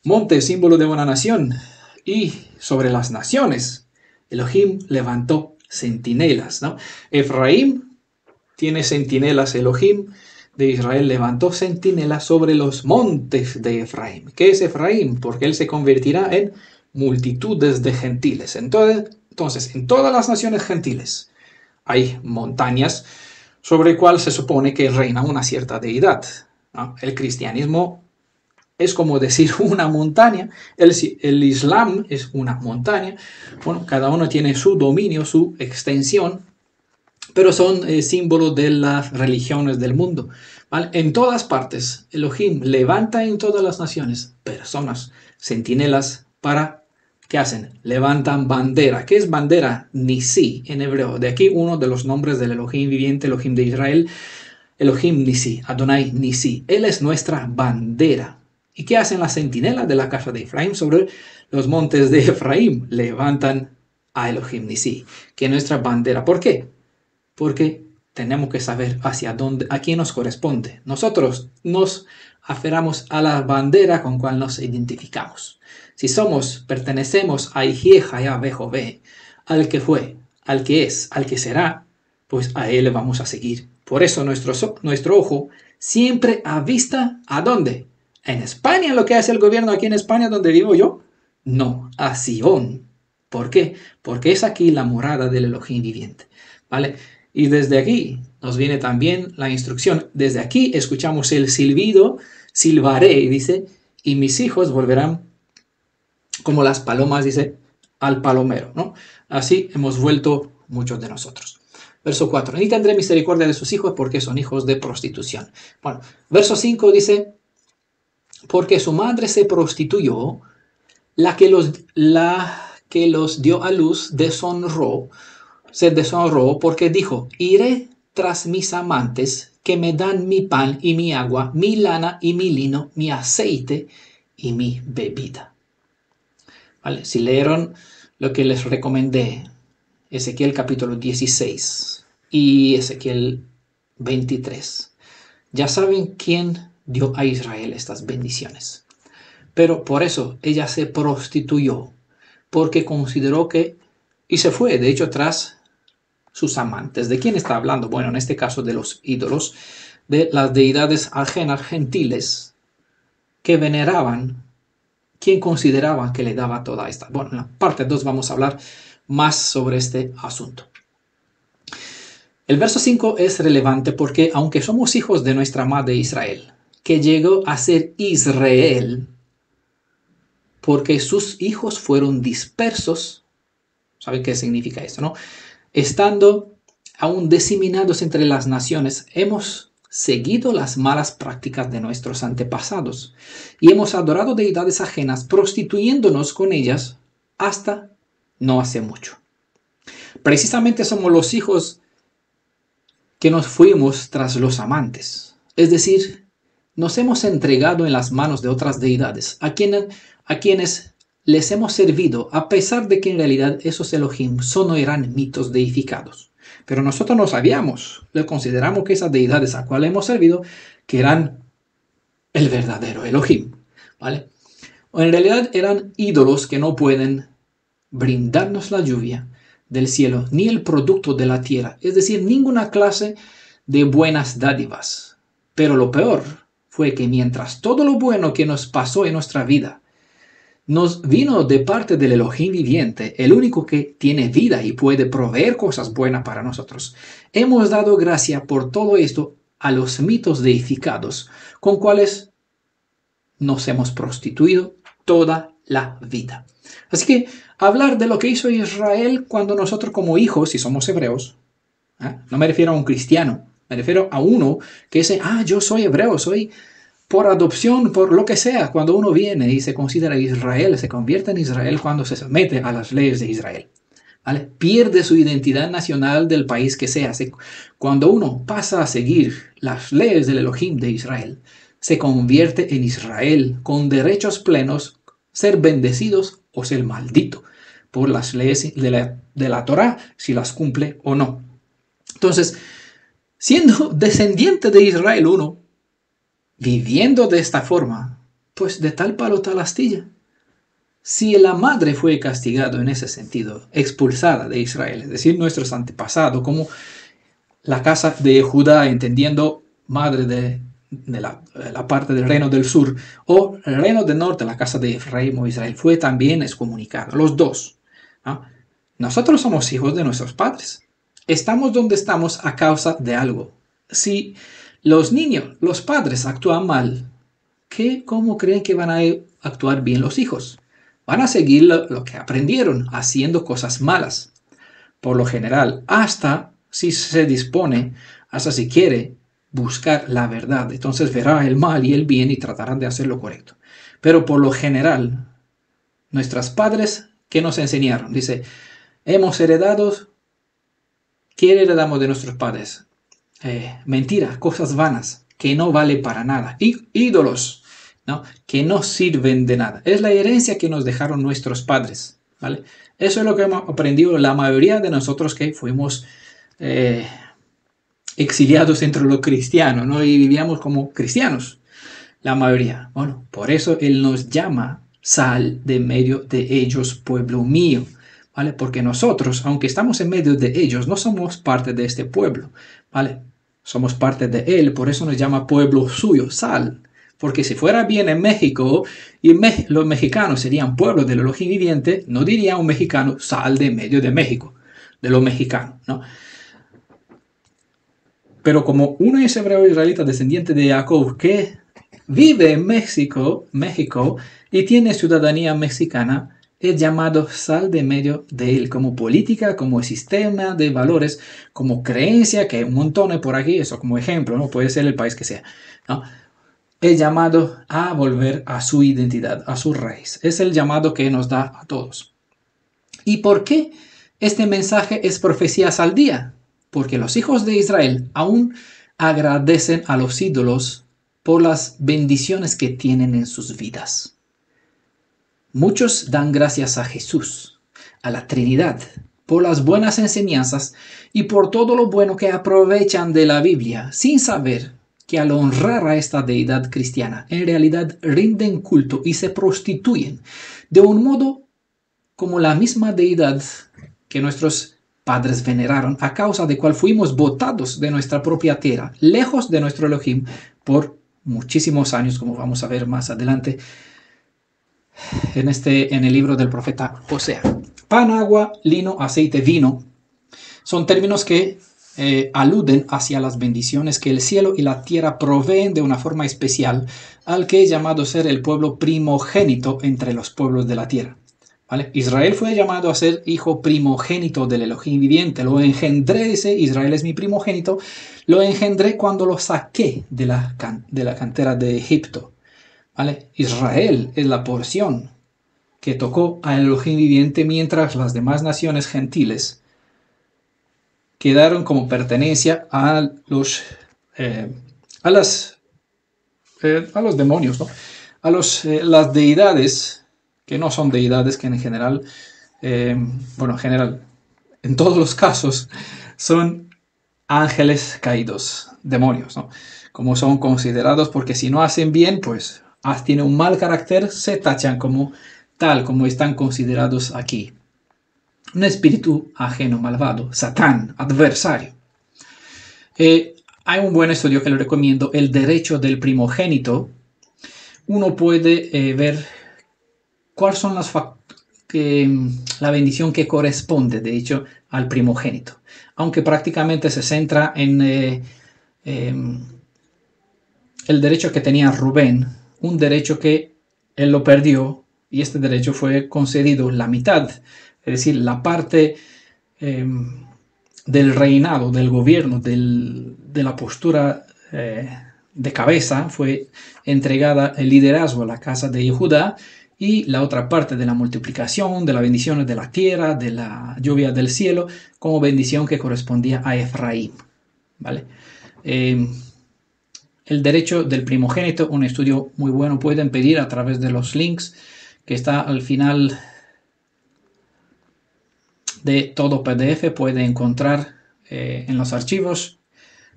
Monte, símbolo de una nación. Y sobre las naciones, Elohim levantó centinelas, ¿no? Efraín tiene centinelas, Elohim de Israel levantó centinelas sobre los montes de Efraín. ¿Qué es Efraín? Porque él se convertirá en multitudes de gentiles. Entonces, en todas las naciones gentiles hay montañas sobre cual se supone que reina una cierta deidad, ¿no? El cristianismo es como decir una montaña, el Islam es una montaña. Bueno, cada uno tiene su dominio, su extensión, pero son símbolos de las religiones del mundo, ¿vale? En todas partes, Elohim levanta en todas las naciones personas, centinelas, para, ¿qué hacen? Levantan bandera. ¿Qué es bandera? Nisi en hebreo. De aquí uno de los nombres del Elohim viviente, Elohim de Israel, Elohim Nisi, Adonai Nisi. Él es nuestra bandera. ¿Y qué hacen las centinelas de la casa de Efraín sobre los montes de Efraín? Levantan a Elohim Nisi, que es nuestra bandera. ¿Por qué? Porque tenemos que saber hacia dónde, a quién nos corresponde. Nosotros nos aferramos a la bandera con cual nos identificamos. Si pertenecemos a Ijieja y a Bejové, al que fue, al que es, al que será, pues a él le vamos a seguir. Por eso nuestro ojo siempre avista ¿a dónde? ¿En España lo que hace el gobierno aquí en España donde vivo yo? No, a Sion. ¿Por qué? Porque es aquí la morada del Elohim viviente, ¿vale? Y desde aquí nos viene también la instrucción. Desde aquí escuchamos el silbido, silbaré, dice, y mis hijos volverán como las palomas, dice, al palomero, ¿no? Así hemos vuelto muchos de nosotros. Verso 4. Ni tendré misericordia de sus hijos porque son hijos de prostitución. Bueno, verso 5 dice, porque su madre se prostituyó, la que los dio a luz se deshonró porque dijo, iré tras mis amantes que me dan mi pan y mi agua, mi lana y mi lino, mi aceite y mi bebida. ¿Vale? Si leyeron lo que les recomendé, Ezequiel capítulo 16 y Ezequiel 23, ya saben quién dio a Israel estas bendiciones. Pero por eso ella se prostituyó, porque consideró que, y se fue, de hecho, tras sus amantes. ¿De quién está hablando? Bueno, en este caso de los ídolos, de las deidades ajenas, gentiles, que veneraban, quien consideraban que le daba toda esta. Bueno, en la parte 2 vamos a hablar más sobre este asunto. El verso 5 es relevante porque aunque somos hijos de nuestra madre Israel, que llegó a ser Israel, porque sus hijos fueron dispersos, ¿saben qué significa esto, no? Estando aún diseminados entre las naciones, hemos seguido las malas prácticas de nuestros antepasados y hemos adorado deidades ajenas, prostituyéndonos con ellas hasta no hace mucho. Precisamente somos los hijos que nos fuimos tras los amantes, es decir, nos hemos entregado en las manos de otras deidades, a quienes les hemos servido, a pesar de que en realidad esos Elohim solo eran mitos deificados. Pero nosotros no sabíamos, le consideramos que esas deidades a cuales hemos servido, que eran el verdadero Elohim, ¿vale? O en realidad eran ídolos que no pueden brindarnos la lluvia del cielo, ni el producto de la tierra, es decir, ninguna clase de buenas dádivas. Pero lo peor fue que mientras todo lo bueno que nos pasó en nuestra vida nos vino de parte del Elohim viviente, el único que tiene vida y puede proveer cosas buenas para nosotros, hemos dado gracia por todo esto a los mitos deificados, con cuales nos hemos prostituido toda la vida. Así que hablar de lo que hizo Israel cuando nosotros como hijos, si somos hebreos, no me refiero a un cristiano, me refiero a uno que dice, yo soy hebreo, soy por adopción, por lo que sea, cuando uno viene y se considera Israel, se convierte en Israel cuando se somete a las leyes de Israel, ¿vale? Pierde su identidad nacional del país que sea. Cuando uno pasa a seguir las leyes del Elohim de Israel, se convierte en Israel con derechos plenos, ser bendecidos o ser maldito por las leyes de la Torá, si las cumple o no. Entonces, siendo descendiente de Israel uno, viviendo de esta forma, pues de tal palo tal astilla. Si la madre fue castigada en ese sentido, expulsada de Israel, es decir, nuestros antepasados, como la casa de Judá, entendiendo madre de la parte del reino del sur, o el reino del norte, la casa de Efraín o Israel, fue también excomunicado, los dos. ¿No? Nosotros somos hijos de nuestros padres. Estamos donde estamos a causa de algo. Si los niños, los padres actúan mal, ¿cómo creen que van a actuar bien los hijos? Van a seguir lo que aprendieron, haciendo cosas malas. Por lo general, hasta si se dispone, hasta si quiere buscar la verdad. Entonces verá el mal y el bien y tratarán de hacer lo correcto. Pero por lo general, nuestros padres, ¿qué nos enseñaron? Dice, hemos heredado, ¿qué heredamos de nuestros padres? Mentiras, cosas vanas, que no vale para nada. Ídolos, ¿no? Que no sirven de nada. Es la herencia que nos dejaron nuestros padres, ¿vale? Eso es lo que hemos aprendido la mayoría de nosotros que fuimos exiliados entre los cristianos, ¿no? Y vivíamos como cristianos, la mayoría. Bueno, por eso Él nos llama, sal de medio de ellos, pueblo mío, ¿vale? Porque nosotros, aunque estamos en medio de ellos, no somos parte de este pueblo, ¿vale? Somos parte de Él, por eso nos llama pueblo suyo, sal. Porque si fuera bien en México y los mexicanos serían pueblo del Elohim viviente, no diría un mexicano, sal de medio de México, de los mexicanos, ¿no? Pero como uno es hebreo israelita descendiente de Jacob que vive en México y tiene ciudadanía mexicana, es llamado sal de medio de él, como política, como sistema de valores, como creencia, que hay un montón por aquí, eso como ejemplo, ¿no? Puede ser el país que sea, ¿no? Es llamado a volver a su identidad, a su raíz. Es el llamado que nos da a todos. ¿Y por qué este mensaje es profecías al día? Porque los hijos de Israel aún agradecen a los ídolos por las bendiciones que tienen en sus vidas. Muchos dan gracias a Jesús, a la Trinidad, por las buenas enseñanzas y por todo lo bueno que aprovechan de la Biblia, sin saber que al honrar a esta deidad cristiana, en realidad rinden culto y se prostituyen de un modo como la misma deidad que nuestros padres veneraron, a causa de cual fuimos botados de nuestra propia tierra, lejos de nuestro Elohim, por muchísimos años, como vamos a ver más adelante en el libro del profeta Osea. Pan, agua, lino, aceite, vino son términos que aluden hacia las bendiciones que el cielo y la tierra proveen de una forma especial al que es llamado ser el pueblo primogénito entre los pueblos de la tierra. ¿Vale? Israel fue llamado a ser hijo primogénito del Elohim viviente. Lo engendré, dice, Israel es mi primogénito. Lo engendré cuando lo saqué de la cantera de Egipto. ¿Vale? Israel es la porción que tocó al Elohim viviente, mientras las demás naciones gentiles quedaron como pertenencia a los demonios, ¿no? A las deidades, que no son deidades, que en general, en todos los casos, son ángeles caídos, demonios, ¿no? Como son considerados, porque si no hacen bien, pues tienen un mal carácter, se tachan como tal, como están considerados aquí. Un espíritu ajeno, malvado, Satán, adversario. Hay un buen estudio que le recomiendo, El derecho del primogénito. Uno puede ver cuáles son la bendición que corresponde, de hecho, al primogénito. Aunque prácticamente se centra en el derecho que tenía Rubén, un derecho que él lo perdió, y este derecho fue concedido la mitad, es decir, la parte del reinado, del gobierno, de la postura de cabeza, fue entregada el liderazgo a la casa de Judá, y la otra parte de la multiplicación, de las bendiciones de la tierra, de la lluvia del cielo, como bendición que correspondía a Efraín. ¿Vale? El derecho del primogénito, un estudio muy bueno, pueden pedir a través de los links que está al final de todo PDF, puede encontrar en los archivos.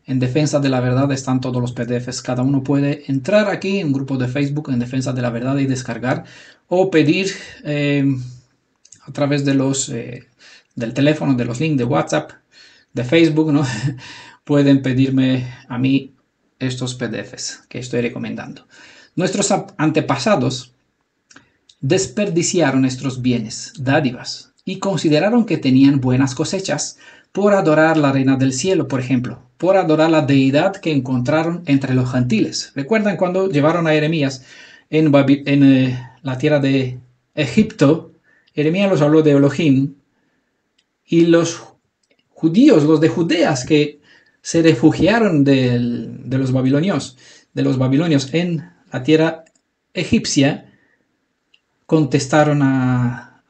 En Defensa de la Verdad están todos los PDFs. Cada uno puede entrar aquí en un grupo de Facebook en Defensa de la Verdad y descargar, o pedir a través de del teléfono, de los links de WhatsApp, de Facebook, ¿no? Pueden pedirme a mí estos PDFs que estoy recomendando. Nuestros antepasados desperdiciaron nuestros bienes, dádivas, y consideraron que tenían buenas cosechas por adorar la reina del cielo, por ejemplo, por adorar la deidad que encontraron entre los gentiles. ¿Recuerdan cuando llevaron a Jeremías en la tierra de Egipto? Jeremías los habló de Elohim, y los judíos, los de Judeas, que se refugiaron de los babilonios en la tierra egipcia, contestaron a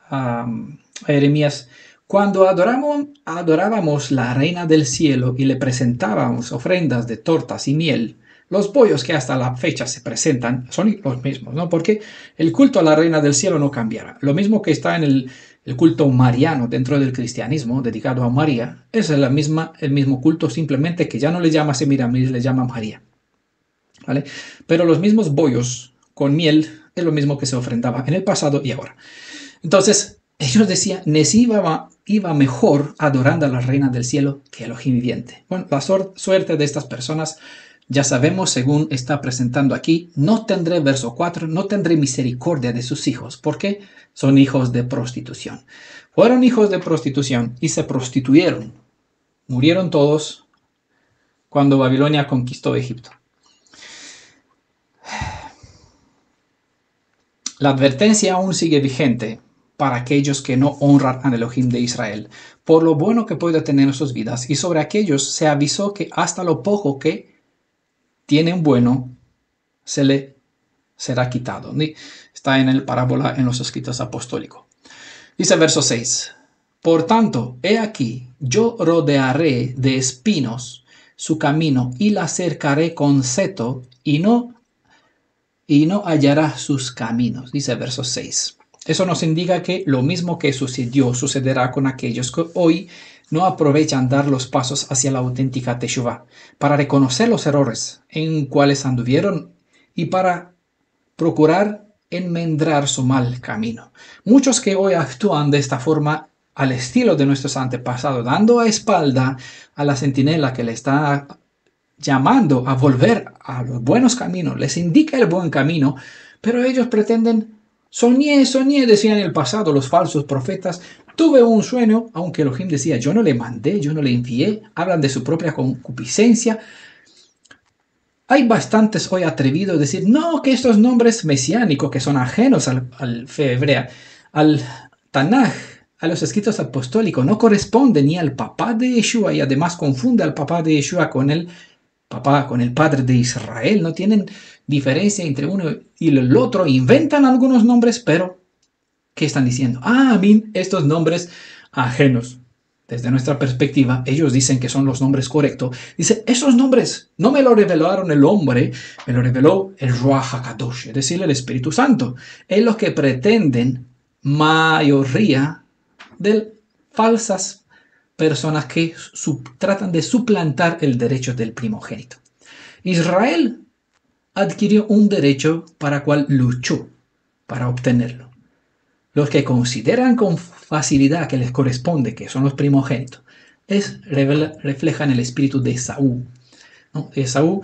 Jeremías: cuando adorábamos la reina del cielo y le presentábamos ofrendas de tortas y miel, los pollos que hasta la fecha se presentan son los mismos, ¿no? Porque el culto a la reina del cielo no cambiará. Lo mismo que está en el culto mariano dentro del cristianismo, dedicado a María, es el mismo culto, simplemente que ya no le llama Semiramis, le llama María. ¿Vale? Pero los mismos bollos con miel es lo mismo que se ofrendaba en el pasado y ahora. Entonces, ellos decían, iba mejor adorando a la reina del cielo que Elohim viviente. Bueno, la suerte de estas personas, ya sabemos, según está presentando aquí, no tendré, verso 4, no tendré misericordia de sus hijos, porque son hijos de prostitución. Fueron hijos de prostitución y se prostituyeron. Murieron todos cuando Babilonia conquistó Egipto. La advertencia aún sigue vigente para aquellos que no honran al Elohim de Israel, por lo bueno que puede tener en sus vidas, y sobre aquellos se avisó que hasta lo poco que tienen bueno se le será quitado. Está en el parábola en los escritos apostólicos. Dice verso 6. Por tanto, he aquí, yo rodearé de espinos su camino y la cercaré con seto y no hallará sus caminos. Dice verso 6. Eso nos indica que lo mismo que sucederá con aquellos que hoy no aprovechan dar los pasos hacia la auténtica Teshuvah, para reconocer los errores en cuales anduvieron y para procurar enmendar su mal camino. Muchos que hoy actúan de esta forma al estilo de nuestros antepasados, dando a espalda a la centinela que le está llamando a volver a los buenos caminos, les indica el buen camino, pero ellos pretenden, soñé, decían en el pasado los falsos profetas, tuve un sueño, aunque Elohim decía, yo no le mandé, yo no le envié, hablan de su propia concupiscencia. Hay bastantes hoy atrevidos a decir, no, que estos nombres mesiánicos que son ajenos al fe hebrea, al Tanaj, a los escritos apostólicos, no corresponden ni al papá de Yeshua y además confunde al papá de Yeshua con el papá, con el padre de Israel. No tienen diferencia entre uno y el otro. Inventan algunos nombres, pero ¿qué están diciendo? A mí estos nombres ajenos. Desde nuestra perspectiva, ellos dicen que son los nombres correctos. Dice, esos nombres no me lo revelaron el hombre, me lo reveló el Ruach HaKadosh, es decir, el Espíritu Santo. Es lo que pretenden mayoría de falsas personas que tratan de suplantar el derecho del primogénito. Israel adquirió un derecho para el cual luchó para obtenerlo. Los que consideran con facilidad que les corresponde, que son los primogénitos, reflejan el espíritu de Esaú, ¿no? Esaú,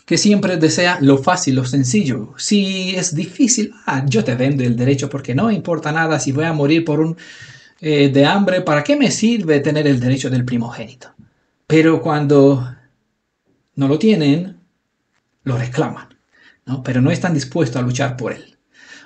que siempre desea lo fácil, lo sencillo. Si es difícil, yo te vendo el derecho porque no importa nada si voy a morir de hambre, ¿para qué me sirve tener el derecho del primogénito? Pero cuando no lo tienen, lo reclaman, ¿no? Pero no están dispuestos a luchar por él.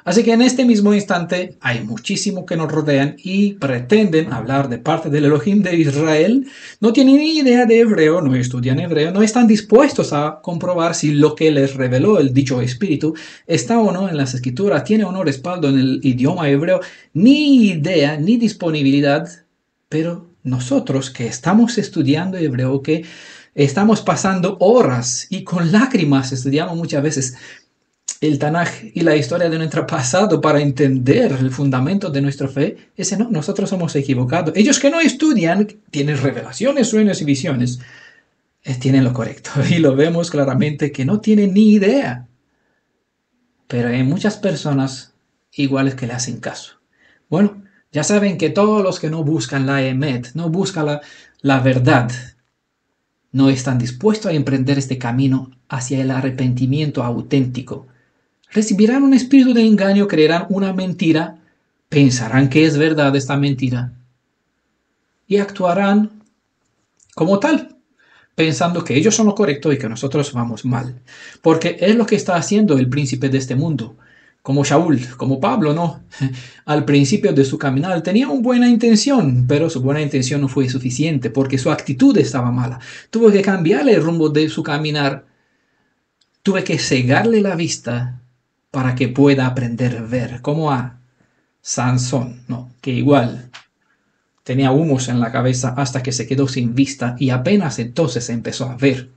Así que en este mismo instante hay muchísimos que nos rodean y pretenden hablar de parte del Elohim de Israel. No tienen ni idea de hebreo, no estudian hebreo, no están dispuestos a comprobar si lo que les reveló el dicho espíritu está o no en las escrituras, tiene o no respaldo en el idioma hebreo, ni idea, ni disponibilidad. Pero nosotros que estamos estudiando hebreo, que estamos pasando horas y con lágrimas estudiamos muchas veces el Tanaj y la historia de nuestro pasado para entender el fundamento de nuestra fe, nosotros somos equivocados. Ellos que no estudian, tienen revelaciones, sueños y visiones, tienen lo correcto. Y lo vemos claramente que no tienen ni idea. Pero hay muchas personas iguales que le hacen caso. Bueno, ya saben que todos los que no buscan la emet, no buscan la verdad, no están dispuestos a emprender este camino hacia el arrepentimiento auténtico. Recibirán un espíritu de engaño, creerán una mentira, pensarán que es verdad esta mentira y actuarán como tal, pensando que ellos son lo correcto y que nosotros vamos mal. Porque es lo que está haciendo el príncipe de este mundo, como Shaul, como Pablo, ¿no? Al principio de su caminar tenía una buena intención, pero su buena intención no fue suficiente porque su actitud estaba mala. Tuvo que cambiarle el rumbo de su caminar, tuve que cegarle la vista para que pueda aprender a ver, como a Sansón, ¿no? Que igual tenía humos en la cabeza hasta que se quedó sin vista y apenas entonces empezó a ver,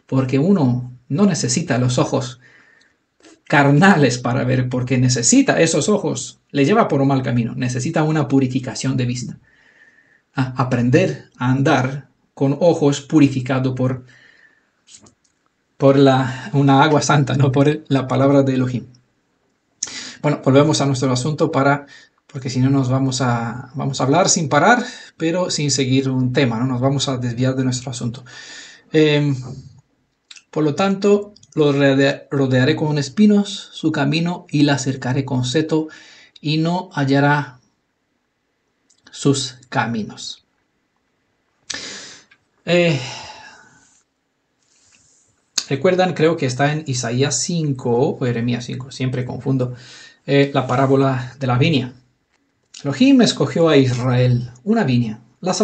porque uno no necesita los ojos carnales para ver, porque necesita esos ojos, le lleva por un mal camino, necesita una purificación de vista, aprender a andar con ojos purificados por una agua santa, no por la palabra de Elohim. Bueno, volvemos a nuestro asunto porque si no nos vamos a hablar sin parar, pero sin seguir un tema, ¿no? Nos vamos a desviar de nuestro asunto. Por lo tanto, lo rodearé con espinos su camino y la cercaré con seto y no hallará sus caminos. Recuerdan, creo que está en Isaías 5 o Jeremías 5, siempre confundo. la parábola de la viña. Elohim escogió a Israel una viña, la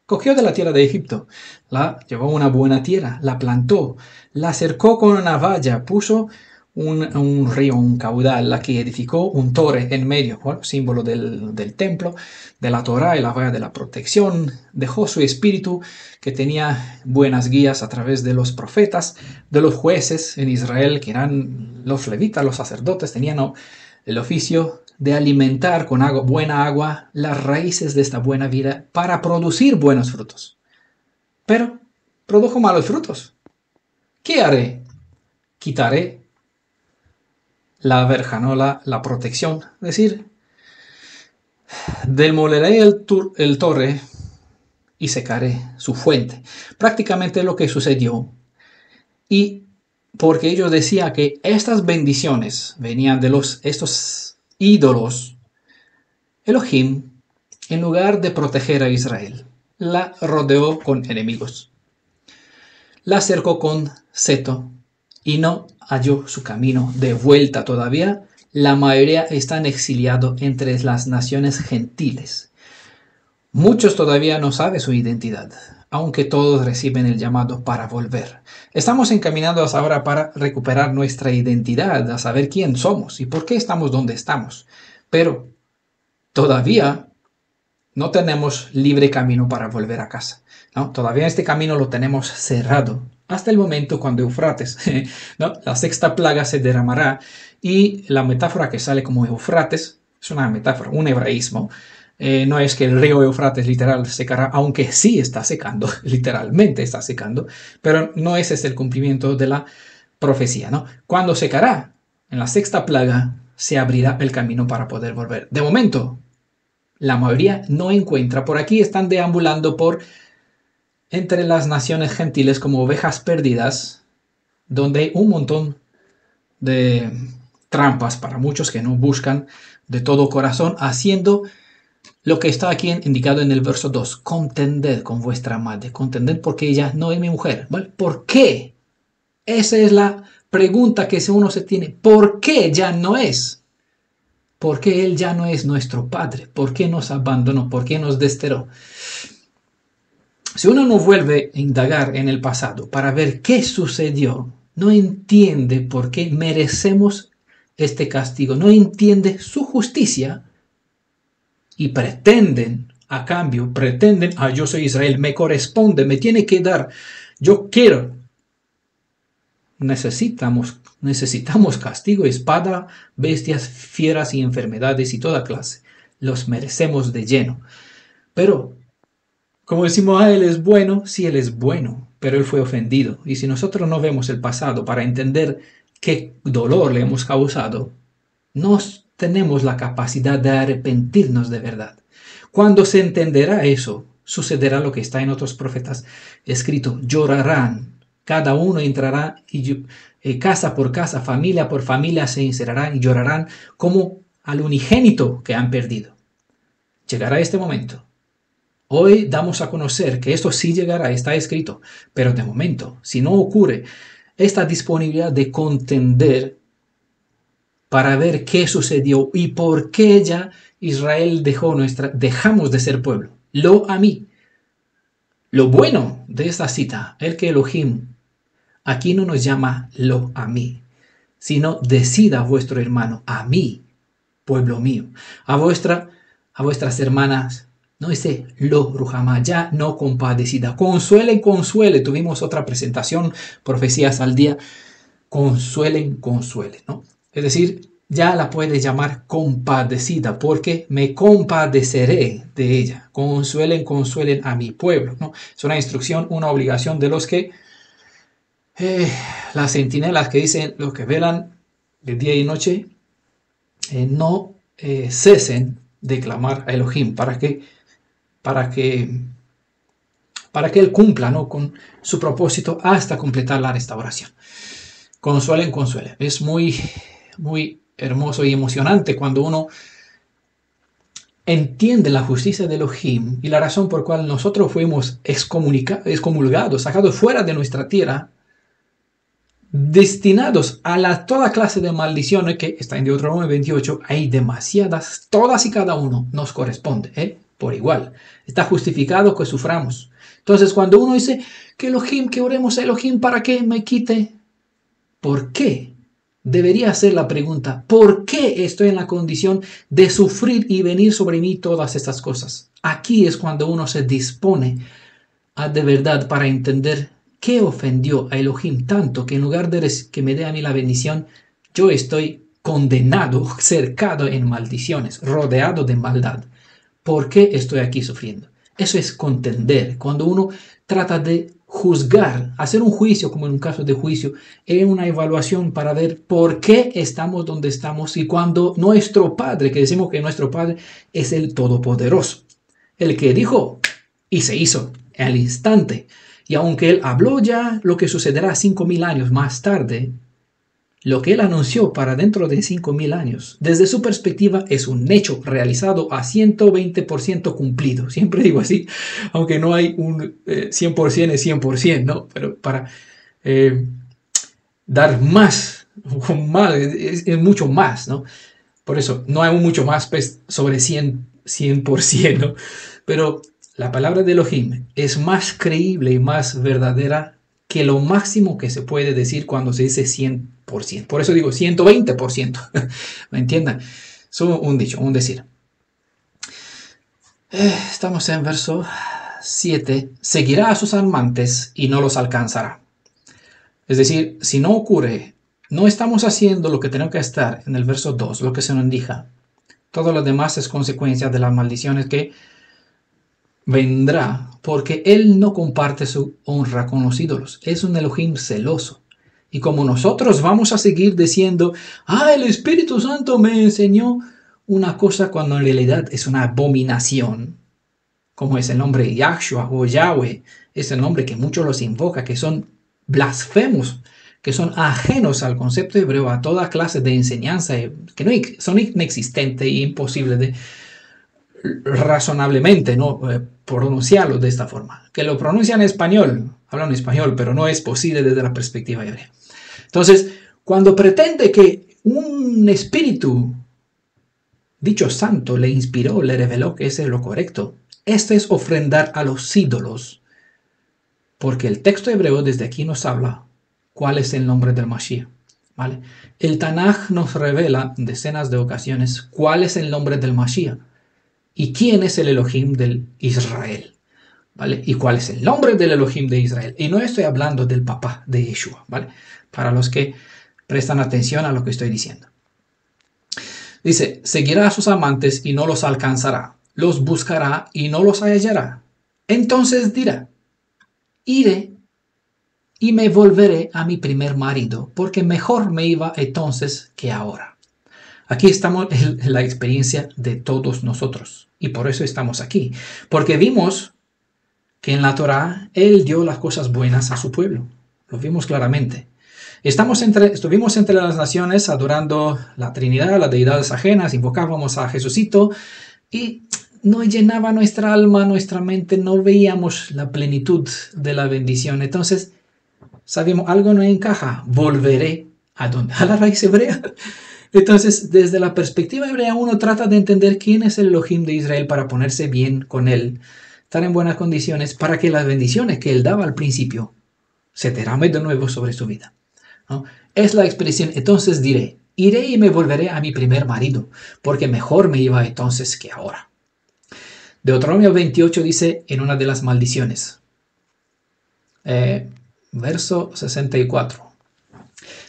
cogió de la tierra de Egipto, la llevó a una buena tierra, la plantó, la cercó con una valla, puso un río, un caudal, la que edificó un torre en medio, bueno, símbolo del templo, de la Torá y la valla de la protección, dejó su espíritu que tenía buenas guías a través de los profetas, de los jueces en Israel, que eran los levitas, los sacerdotes, tenían el oficio de alimentar con agua, buena agua las raíces de esta buena vida para producir buenos frutos. Pero produjo malos frutos. ¿Qué haré? Quitaré la verja, no la protección. Es decir, demoleré el torre y secaré su fuente. Prácticamente lo que sucedió. Y porque ellos decían que estas bendiciones venían de estos ídolos, Elohim, en lugar de proteger a Israel, la rodeó con enemigos. La cercó con seto y no halló su camino de vuelta todavía. La mayoría están exiliados entre las naciones gentiles. Muchos todavía no saben su identidad, aunque todos reciben el llamado para volver. Estamos encaminados ahora para recuperar nuestra identidad, a saber quién somos y por qué estamos donde estamos. Pero todavía no tenemos libre camino para volver a casa, ¿no? Todavía este camino lo tenemos cerrado hasta el momento cuando Eufrates, ¿no? La sexta plaga se derramará y la metáfora que sale como Eufrates es una metáfora, un hebraísmo. No es que el río Eufrates literal secará, aunque sí está secando, literalmente está secando, pero no ese es el cumplimiento de la profecía, ¿no? Cuando secará, en la sexta plaga, se abrirá el camino para poder volver. De momento, la mayoría no encuentra. Por aquí están deambulando por entre las naciones gentiles como ovejas perdidas, donde hay un montón de trampas para muchos que no buscan de todo corazón, haciendo lo que está aquí indicado en el verso 2. Contended con vuestra madre, contended porque ella no es mi mujer. ¿Vale? ¿Por qué? Esa es la pregunta que uno se tiene. ¿Por qué ya no es? ¿Por qué Él ya no es nuestro Padre? ¿Por qué nos abandonó? ¿Por qué nos desterró? Si uno no vuelve a indagar en el pasado para ver qué sucedió, no entiende por qué merecemos este castigo, no entiende su justicia y pretenden, a cambio, yo soy Israel, me corresponde, me tiene que dar, yo quiero. Necesitamos castigo, espada, bestias, fieras y enfermedades y toda clase. Los merecemos de lleno. Pero, como decimos, Él es bueno, sí, Él es bueno, pero Él fue ofendido. Y si nosotros no vemos el pasado para entender qué dolor le hemos causado, no tenemos la capacidad de arrepentirnos de verdad. Cuando se entenderá eso, sucederá lo que está en otros profetas escrito: llorarán. Cada uno entrará y casa por casa, familia por familia se encerrarán y llorarán como al unigénito que han perdido. Llegará este momento. Hoy damos a conocer que esto sí llegará, está escrito, pero de momento, si no ocurre, esta disponibilidad de contender para ver qué sucedió y por qué ya Israel dejamos de ser pueblo. Lo bueno de esta cita, el que Elohim aquí no nos llama lo a mí, sino decida vuestro hermano, a mí, pueblo mío, a vuestras hermanas, no dice lo Ruhamá, ya no compadecida, consuelen, tuvimos otra presentación, profecías al día, consuelen, ¿no? Es decir, ya la puede llamar compadecida, porque me compadeceré de ella, consuelen a mi pueblo, ¿no? Es una instrucción, una obligación de los que las centinelas que dicen los que velan de día y noche, no cesen de clamar a Elohim para que Él cumpla, ¿no?, con su propósito hasta completar la restauración. Consuelen. Es muy, muy hermoso y emocionante cuando uno entiende la justicia de Elohim y la razón por cual nosotros fuimos excomulgados, sacados fuera de nuestra tierra, destinados a toda clase de maldiciones que está en Deuteronomio 28, hay demasiadas, todas y cada uno nos corresponde, por igual. Está justificado que suframos. Entonces, cuando uno dice que Elohim, que oremos a Elohim para que me quite, ¿por qué? Debería ser la pregunta, ¿por qué estoy en la condición de sufrir y venir sobre mí todas estas cosas? Aquí es cuando uno se dispone a de verdad para entender qué ofendió a Elohim tanto que en lugar de que me dé a mí la bendición, yo estoy condenado, cercado en maldiciones, rodeado de maldad. ¿Por qué estoy aquí sufriendo? Eso es contender. Cuando uno trata de juzgar, hacer un juicio, como en un caso de juicio, es una evaluación para ver por qué estamos donde estamos y cuando nuestro Padre, que decimos que nuestro Padre es el Todopoderoso, el que dijo y se hizo al instante. Y aunque Él habló ya lo que sucederá 5.000 años más tarde, lo que Él anunció para dentro de 5.000 años, desde su perspectiva, es un hecho realizado a 120% cumplido. Siempre digo así, aunque no hay un 100% es 100%, ¿no? Pero para dar más es mucho más, ¿no? Por eso, no hay un mucho más pues, sobre 100%, ¿no? Pero la palabra de Elohim es más creíble y más verdadera que lo máximo que se puede decir cuando se dice 100%. Por eso digo 120%. ¿Me entiendan? Es un dicho, un decir. Estamos en verso 7. Seguirá a sus amantes y no los alcanzará. Es decir, si no ocurre, no estamos haciendo lo que tenemos que estar en el verso 2, lo que se nos indica. Todo lo demás es consecuencia de las maldiciones que vendrá porque él no comparte su honra con los ídolos. Es un Elohim celoso. Y como nosotros vamos a seguir diciendo, el Espíritu Santo me enseñó una cosa cuando en realidad es una abominación, como es el nombre Yahshua o Yahweh, es el nombre que muchos los invocan, que son blasfemos, que son ajenos al concepto hebreo, a toda clase de enseñanza, que no, son inexistentes e imposibles de razonablemente, ¿no? Pronunciarlo de esta forma. Que lo pronuncian en español, hablan español, pero no es posible desde la perspectiva hebrea. Entonces, cuando pretende que un espíritu, dicho santo, le inspiró, le reveló que ese es lo correcto, esto es ofrendar a los ídolos, porque el texto hebreo desde aquí nos habla cuál es el nombre del Mashiach. ¿Vale? El Tanaj nos revela en decenas de ocasiones cuál es el nombre del Mashiach y quién es el Elohim del Israel. ¿Vale? Y cuál es el nombre del Elohim de Israel. Y no estoy hablando del papá de Yeshua, ¿vale? Para los que prestan atención a lo que estoy diciendo. Dice, seguirá a sus amantes y no los alcanzará. Los buscará y no los hallará. Entonces dirá, iré y me volveré a mi primer marido, porque mejor me iba entonces que ahora. Aquí estamos en la experiencia de todos nosotros. Y por eso estamos aquí. Porque vimos que en la Torá Él dio las cosas buenas a su pueblo. Lo vimos claramente. Estuvimos entre las naciones adorando la Trinidad, las deidades ajenas, invocábamos a Jesucito y no llenaba nuestra alma, nuestra mente, no veíamos la plenitud de la bendición. Entonces, sabíamos, algo no encaja, volveré a la raíz hebrea. Entonces, desde la perspectiva hebrea, uno trata de entender quién es el Elohim de Israel para ponerse bien con él, estar en buenas condiciones para que las bendiciones que él daba al principio se derramen de nuevo sobre su vida, ¿no? Es la expresión, entonces diré, iré y me volveré a mi primer marido, porque mejor me iba entonces que ahora. Deuteronomio 28 dice en una de las maldiciones, verso 64,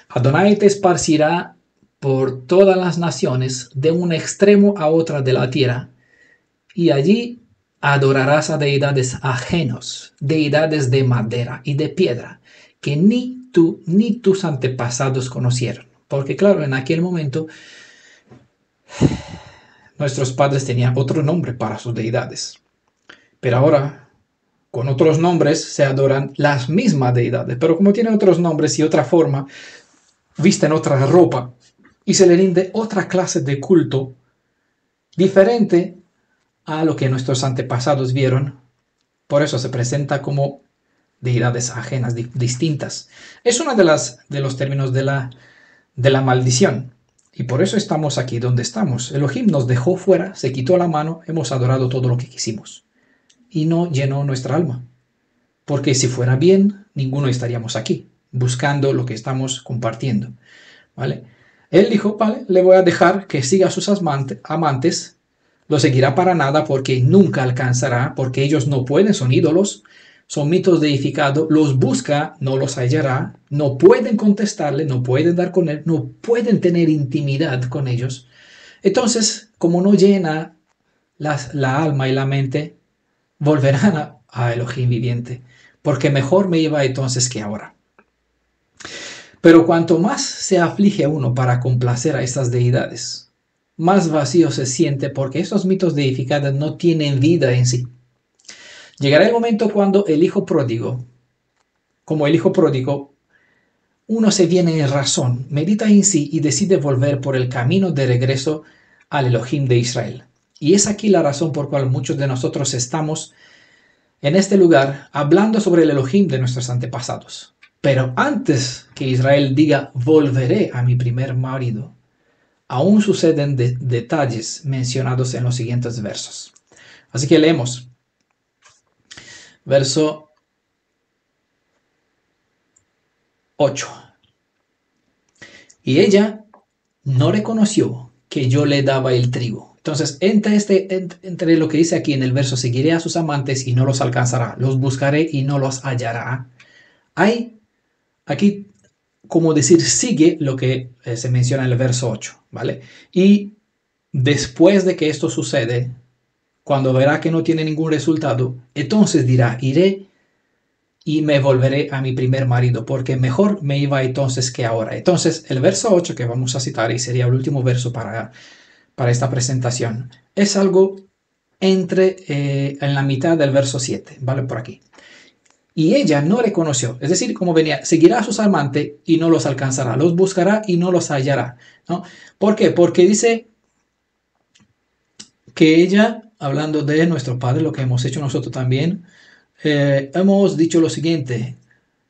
Adonai te esparcirá por todas las naciones de un extremo a otra de la tierra, y allí adorarás a deidades ajenos, deidades de madera y de piedra, que ni tú ni tus antepasados conocieron. Porque claro, en aquel momento nuestros padres tenían otro nombre para sus deidades. Pero ahora, con otros nombres, se adoran las mismas deidades. Pero como tienen otros nombres y otra forma, visten otra ropa y se le rinde otra clase de culto diferente a lo que nuestros antepasados vieron. Por eso se presenta como deidades ajenas, distintas. Es uno de los términos de la maldición. Y por eso estamos aquí donde estamos. Elohim nos dejó fuera, se quitó la mano, hemos adorado todo lo que quisimos. Y no llenó nuestra alma. Porque si fuera bien, ninguno estaríamos aquí, buscando lo que estamos compartiendo. ¿Vale? Él dijo, vale, le voy a dejar que siga a sus amantes, lo seguirá para nada porque nunca alcanzará, porque ellos no pueden, son ídolos, son mitos deificados, los busca, no los hallará, no pueden contestarle, no pueden dar con él, no pueden tener intimidad con ellos. Entonces, como no llena la alma y la mente, volverán a Elohim viviente, porque mejor me iba entonces que ahora. Pero cuanto más se aflige uno para complacer a estas deidades, más vacío se siente porque estos mitos deificados no tienen vida en sí. Llegará el momento cuando como el hijo pródigo, uno se viene en razón, medita en sí y decide volver por el camino de regreso al Elohim de Israel. Y es aquí la razón por cual muchos de nosotros estamos en este lugar hablando sobre el Elohim de nuestros antepasados. Pero antes que Israel diga volveré a mi primer marido, aún suceden detalles mencionados en los siguientes versos. Así que leemos. Verso 8. Y ella no reconoció que yo le daba el trigo. Entonces, entre lo que dice aquí en el verso, seguiré a sus amantes y no los alcanzará, los buscaré y no los hallará. Hay aquí, como decir, sigue lo que se menciona en el verso 8, ¿vale? Y después de que esto sucede, cuando verá que no tiene ningún resultado, entonces dirá, iré y me volveré a mi primer marido, porque mejor me iba entonces que ahora. Entonces, el verso 8 que vamos a citar, y sería el último verso para esta presentación, es algo en la mitad del verso 7, ¿vale? Por aquí. Y ella no reconoció, es decir, como venía, seguirá a sus amantes y no los alcanzará, los buscará y no los hallará, ¿no? ¿Por qué? Porque dice que ella, hablando de nuestro Padre, lo que hemos hecho nosotros también, hemos dicho lo siguiente,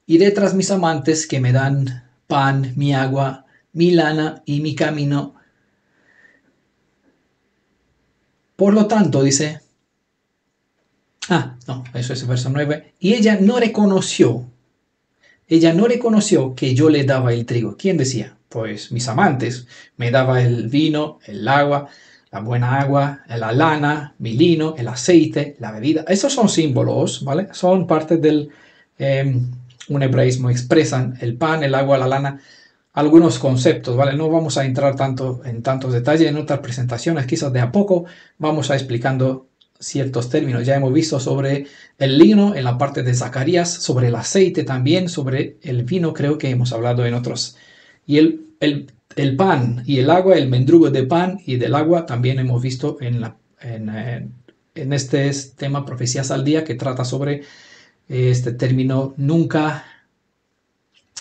iré tras mis amantes que me dan pan, mi agua, mi lana y mi camino. Por lo tanto, dice, no, eso es el verso 9, y ella no reconoció que yo le daba el trigo. ¿Quién decía? Pues mis amantes. Me daba el vino, el agua, la buena agua, la lana, mi lino, el aceite, la bebida. Esos son símbolos, ¿vale? Son parte del un hebraísmo. Expresan el pan, el agua, la lana, algunos conceptos, ¿vale? No vamos a entrar en tantos detalles en otras presentaciones. Quizás de a poco vamos a explicando ciertos términos. Ya hemos visto sobre el lino en la parte de Zacarías, sobre el aceite también, sobre el vino creo que hemos hablado en otros. Y el pan y el agua, el mendrugo de pan y del agua también hemos visto en este tema Profecías al Día, que trata sobre este término. Nunca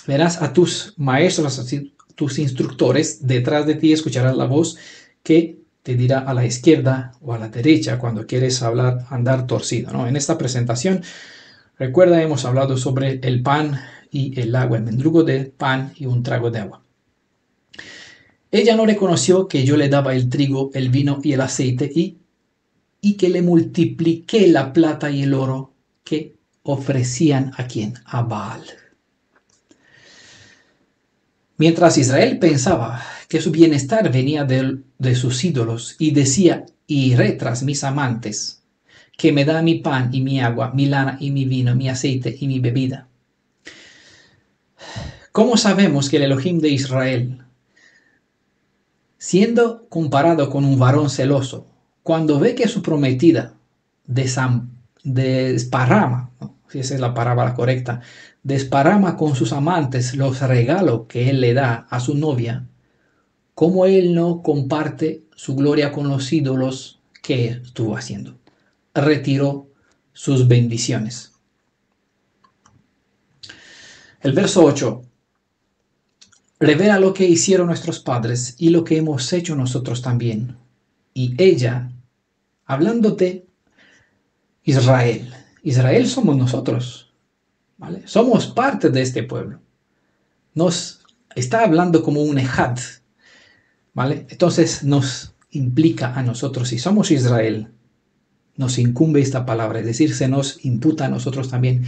verás a tus maestros, a tus instructores detrás de ti, escucharás la voz que te dirá a la izquierda o a la derecha cuando quieres andar torcido, ¿no? En esta presentación, recuerda, hemos hablado sobre el pan y el agua, el mendrugo de pan y un trago de agua. Ella no reconoció que yo le daba el trigo, el vino y el aceite y que le multipliqué la plata y el oro que ofrecían ¿a quién? A Baal. Mientras Israel pensaba que su bienestar venía de sus ídolos y decía, iré tras mis amantes, que me da mi pan y mi agua, mi lana y mi vino, mi aceite y mi bebida. ¿Cómo sabemos que el Elohim de Israel, siendo comparado con un varón celoso, cuando ve que su prometida desparrama, ¿no? Si esa es la palabra correcta, desparrama con sus amantes los regalos que él le da a su novia, cómo él no comparte su gloria con los ídolos que estuvo haciendo? Retiró sus bendiciones. El verso 8 revela lo que hicieron nuestros padres y lo que hemos hecho nosotros también. Y ella, hablando de Israel somos nosotros. ¿vale? Somos parte de este pueblo. Nos está hablando como un ejad, ¿vale? Entonces nos implica a nosotros, si somos Israel, nos incumbe esta palabra, es decir, se nos imputa a nosotros también.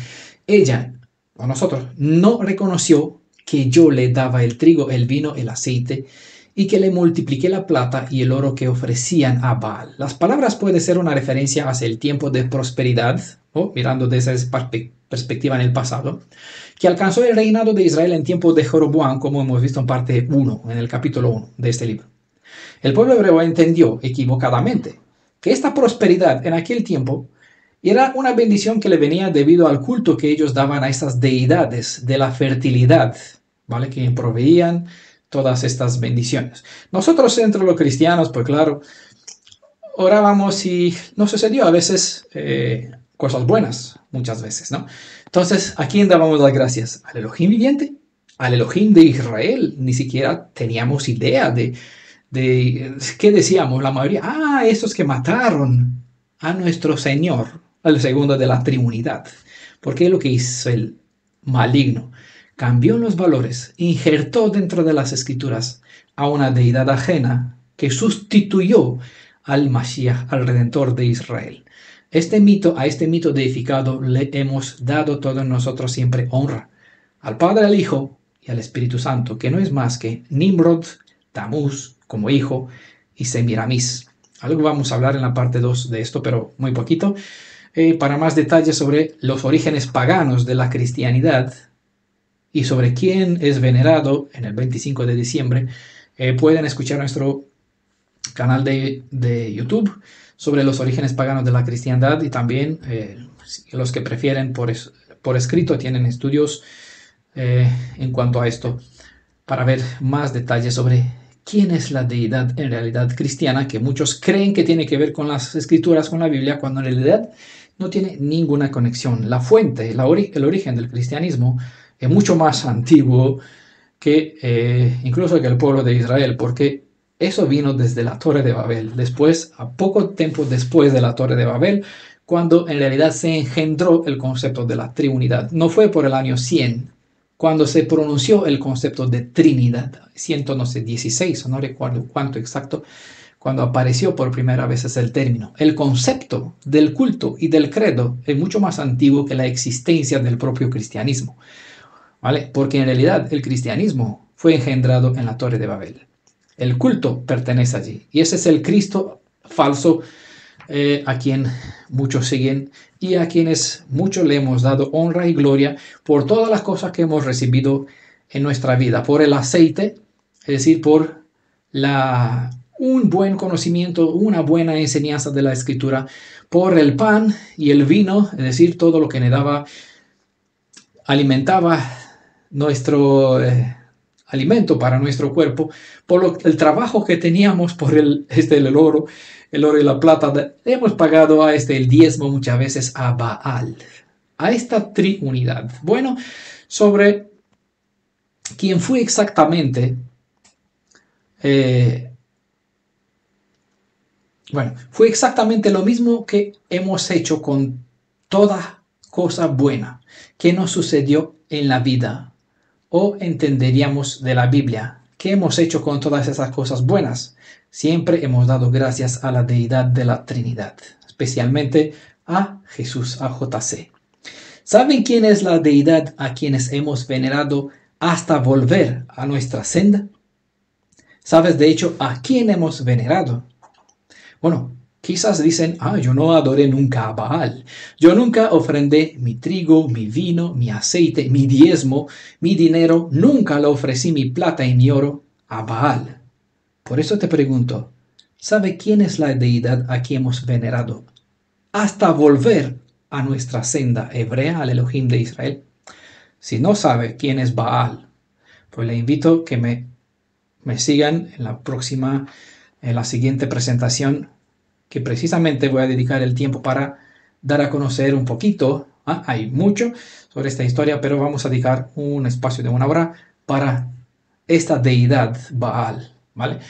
Ella, o nosotros, no reconoció que yo le daba el trigo, el vino, el aceite, y que le multipliqué la plata y el oro que ofrecían a Baal. Las palabras pueden ser una referencia hacia el tiempo de prosperidad, o mirando desde esa perspectiva en el pasado, que alcanzó el reinado de Israel en tiempo de Jeroboam, como hemos visto en parte 1, en el capítulo 1 de este libro. El pueblo hebreo entendió equivocadamente que esta prosperidad en aquel tiempo era una bendición que le venía debido al culto que ellos daban a estas deidades de la fertilidad, ¿vale? Que proveían todas estas bendiciones. Nosotros entre los cristianos, pues claro, orábamos y nos sucedió a veces cosas buenas, muchas veces, ¿no? Entonces, ¿a quién dábamos las gracias? ¿Al Elohim viviente? ¿Al Elohim de Israel? Ni siquiera teníamos idea de ¿qué decíamos? La mayoría, esos que mataron a nuestro Señor, al segundo de la Trinidad. Porque es lo que hizo el maligno. Cambió los valores, injertó dentro de las escrituras a una deidad ajena que sustituyó al Mashiach, al Redentor de Israel. A este mito deificado le hemos dado todos nosotros siempre honra. Al Padre, al Hijo y al Espíritu Santo, que no es más que Nimrod, Tamuz, como hijo, y Semiramis. Algo vamos a hablar en la parte 2 de esto, pero muy poquito. Para más detalles sobre los orígenes paganos de la cristianidad y sobre quién es venerado en el 25 de diciembre, pueden escuchar nuestro canal de YouTube sobre los orígenes paganos de la cristiandad y también los que prefieren por escrito tienen estudios en cuanto a esto para ver más detalles sobre quién es la deidad en realidad cristiana, que muchos creen que tiene que ver con las escrituras, con la Biblia, cuando en realidad no tiene ninguna conexión. La fuente, el origen del cristianismo es mucho más antiguo que incluso que el pueblo de Israel, porque eso vino desde la Torre de Babel. Después, a poco tiempo después de la Torre de Babel, cuando en realidad se engendró el concepto de la Trinidad. No fue por el año 100, cuando se pronunció el concepto de Trinidad, 116, no recuerdo cuánto exacto, cuando apareció por primera vez ese el término. El concepto del culto y del credo es mucho más antiguo que la existencia del propio cristianismo, ¿vale? Porque en realidad el cristianismo fue engendrado en la Torre de Babel. El culto pertenece allí. Y ese es el Cristo falso a quien muchos siguen y a quienes muchos le hemos dado honra y gloria por todas las cosas que hemos recibido en nuestra vida. Por el aceite, es decir, por un buen conocimiento, una buena enseñanza de la Escritura, por el pan y el vino, es decir, todo lo que le daba, alimentaba nuestro alimento para nuestro cuerpo, por el trabajo que teníamos por el oro y la plata. Hemos pagado el diezmo muchas veces a Baal, a esta triunidad. Bueno, sobre quién fue exactamente, fue exactamente lo mismo que hemos hecho con toda cosa buena que nos sucedió en la vida, o entenderíamos de la Biblia. ¿Qué hemos hecho con todas esas cosas buenas? Siempre hemos dado gracias a la deidad de la Trinidad, especialmente a Jesús, a JC. ¿Saben quién es la deidad a quienes hemos venerado hasta volver a nuestra senda? ¿Sabes de hecho a quién hemos venerado? Bueno, quizás dicen, yo no adoré nunca a Baal. Yo nunca ofrendé mi trigo, mi vino, mi aceite, mi diezmo, mi dinero. Nunca le ofrecí mi plata y mi oro a Baal. Por eso te pregunto, ¿sabe quién es la deidad a quien hemos venerado hasta volver a nuestra senda hebrea, al Elohim de Israel? Si no sabe quién es Baal, pues le invito que me sigan en la siguiente presentación, que precisamente voy a dedicar el tiempo para dar a conocer un poquito. Hay mucho sobre esta historia, pero vamos a dedicar un espacio de 1 hora para esta deidad Baal, ¿vale?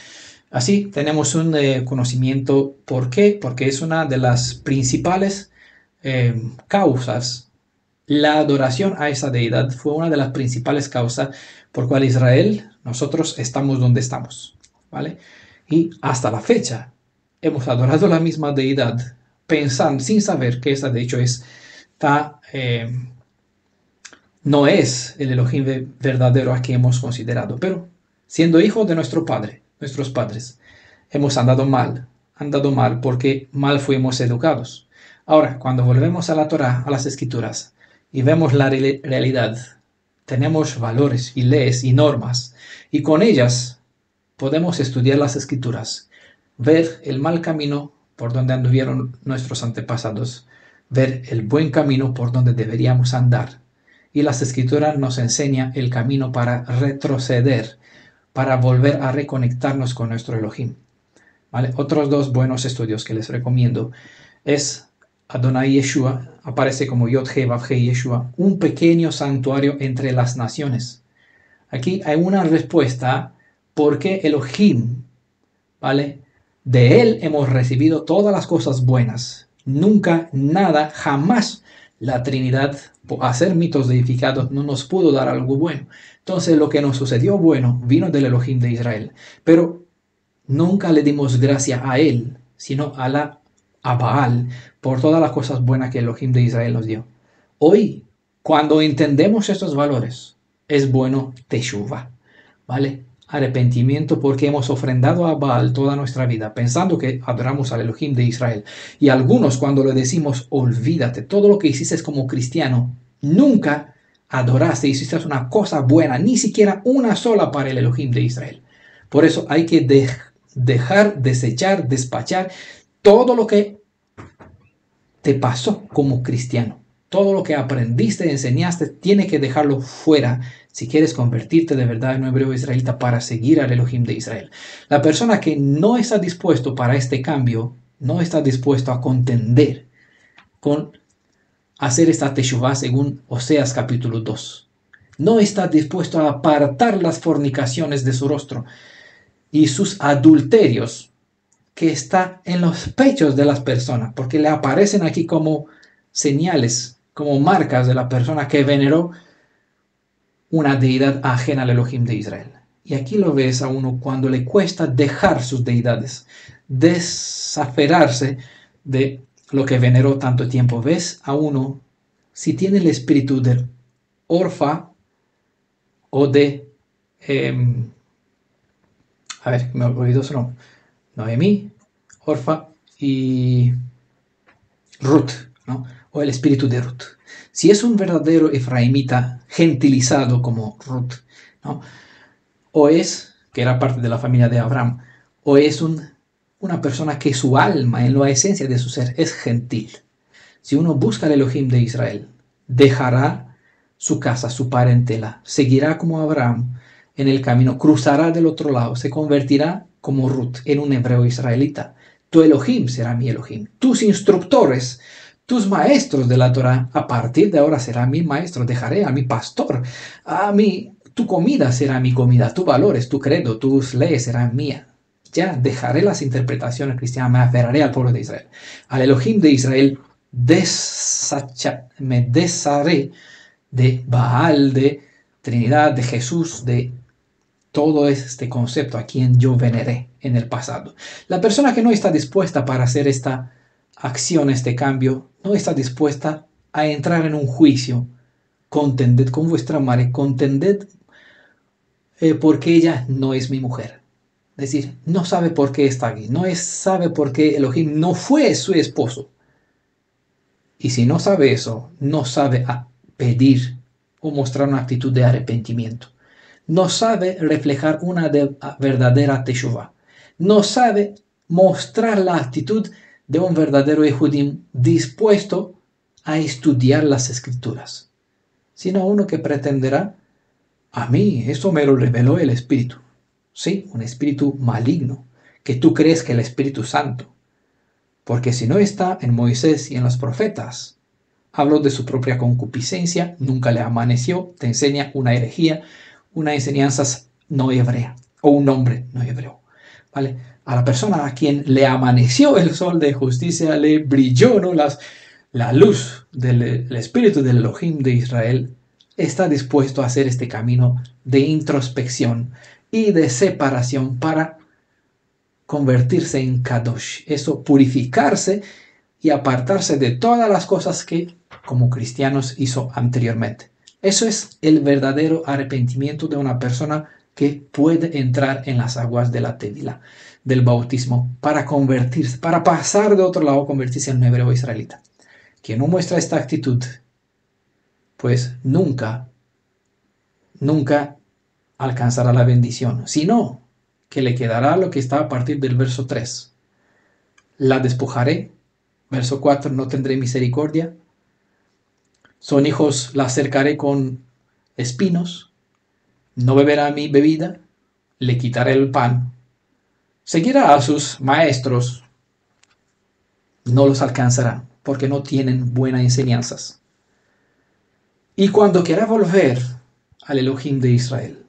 Así tenemos un conocimiento. ¿Por qué? Porque es una de las principales causas La adoración a esa deidad fue una de las principales causas por cual Israel, nosotros estamos donde estamos, ¿vale? Y hasta la fecha hemos adorado la misma deidad, pensando, sin saber que esa de hecho no es el Elohim verdadero a que hemos considerado, pero siendo hijos de nuestro Padre, nuestros padres, hemos andado mal porque mal fuimos educados. Ahora, cuando volvemos a la Torá, a las Escrituras, y vemos la realidad, tenemos valores y leyes y normas, y con ellas podemos estudiar las Escrituras, ver el mal camino por donde anduvieron nuestros antepasados, ver el buen camino por donde deberíamos andar. Y las Escrituras nos enseñan el camino para retroceder, para volver a reconectarnos con nuestro Elohim. ¿Vale? Otros dos buenos estudios que les recomiendo es Adonai Yeshua, aparece como Yod-He Vav-He Yeshua, un pequeño santuario entre las naciones. Aquí hay una respuesta porque Elohim, ¿vale? De él hemos recibido todas las cosas buenas. Nunca, nada, jamás la Trinidad, por hacer mitos deificados, no nos pudo dar algo bueno. Entonces lo que nos sucedió bueno vino del Elohim de Israel. Pero nunca le dimos gracia a él, sino a Baal, por todas las cosas buenas que Elohim de Israel nos dio. Hoy, cuando entendemos estos valores, es bueno Teshuvah, ¿vale? Arrepentimiento porque hemos ofrendado a Baal toda nuestra vida, pensando que adoramos al Elohim de Israel. Y algunos cuando le decimos, olvídate, todo lo que hiciste como cristiano, nunca adoraste, hiciste una cosa buena, ni siquiera una sola para el Elohim de Israel. Por eso hay que dejar, desechar, despachar todo lo que te pasó como cristiano. Todo lo que aprendiste, enseñaste, tiene que dejarlo fuera si quieres convertirte de verdad en un hebreo israelita para seguir al Elohim de Israel. La persona que no está dispuesto para este cambio, no está dispuesto a contender con hacer esta teshuvah según Oseas capítulo 2. No está dispuesto a apartar las fornicaciones de su rostro y sus adulterios que está en los pechos de las personas, porque le aparecen aquí como señales, como marcas de la persona que veneró una deidad ajena al Elohim de Israel. Y aquí lo ves a uno cuando le cuesta dejar sus deidades, desaferrarse de lo que veneró tanto tiempo. Ves a uno si tiene el espíritu de Orfa o de a ver, me he olvidado su nombre. Noemí, Orfa y Ruth, ¿no? O el espíritu de Ruth. Si es un verdadero efraimita gentilizado como Ruth, ¿no? O es, que era parte de la familia de Abraham, o es una persona que su alma, en la esencia de su ser, es gentil. Si uno busca el Elohim de Israel, dejará su casa, su parentela, seguirá como Abraham en el camino, cruzará del otro lado, se convertirá como Ruth en un hebreo israelita. Tu Elohim será mi Elohim. Tus instructores, tus maestros de la Torah, a partir de ahora será mi maestro. Dejaré a mi pastor, tu comida será mi comida, tus valores, tu credo, tus leyes serán mías. Ya dejaré las interpretaciones cristianas, me aferraré al pueblo de Israel. Al Elohim de Israel me desharé de Baal, de Trinidad, de Jesús, de todo este concepto a quien yo veneré en el pasado. La persona que no está dispuesta para hacer esta acción, este cambio, no está dispuesta a entrar en un juicio. Contended con vuestra madre, contended porque ella no es mi mujer. Es decir, no sabe por qué está aquí, sabe por qué Elohim no fue su esposo. Y si no sabe eso, no sabe pedir o mostrar una actitud de arrepentimiento. No sabe reflejar una verdadera teshuvah. No sabe mostrar la actitud de un verdadero Yehudim dispuesto a estudiar las escrituras. Sino uno que pretenderá, a mí esto me lo reveló el Espíritu. Sí, un espíritu maligno, que tú crees que el Espíritu Santo. Porque si no está en Moisés y en los profetas, habló de su propia concupiscencia, nunca le amaneció, te enseña una herejía, una enseñanza no hebrea, o un nombre no hebreo, ¿vale? A la persona a quien le amaneció el sol de justicia, le brilló, ¿no? la luz del espíritu del Elohim de Israel está dispuesto a hacer este camino de introspección y de separación para convertirse en Kadosh. Eso, purificarse y apartarse de todas las cosas que como cristianos hizo anteriormente. Eso es el verdadero arrepentimiento de una persona que puede entrar en las aguas de la Tevila, del bautismo, para convertirse, para pasar de otro lado, convertirse en un hebreo israelita. Quien no muestra esta actitud, pues nunca alcanzará la bendición, sino que le quedará lo que está a partir del verso 3. La despojaré. Verso 4, no tendré misericordia. Son hijos, la cercaré con espinos. No beberá mi bebida. Le quitaré el pan. Seguirá a sus maestros. No los alcanzará, porque no tienen buenas enseñanzas. Y cuando quiera volver al Elohim de Israel,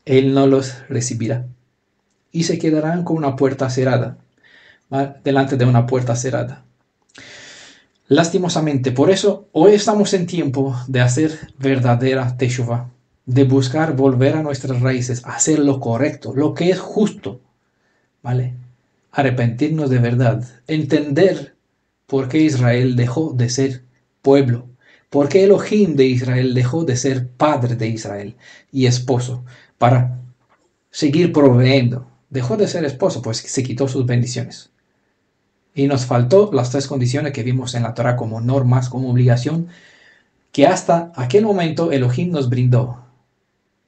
él no los recibirá. Y se quedarán con una puerta cerrada, delante de una puerta cerrada. Lastimosamente, por eso hoy estamos en tiempo de hacer verdadera teshuvah, de buscar volver a nuestras raíces, hacer lo correcto, lo que es justo, ¿vale? Arrepentirnos de verdad, entender por qué Israel dejó de ser pueblo, por qué Elohim de Israel dejó de ser padre de Israel y esposo, para seguir proveyendo. Dejó de ser esposo, pues se quitó sus bendiciones. Y nos faltó las 3 condiciones que vimos en la Torah como normas, como obligación, que hasta aquel momento Elohim nos brindó.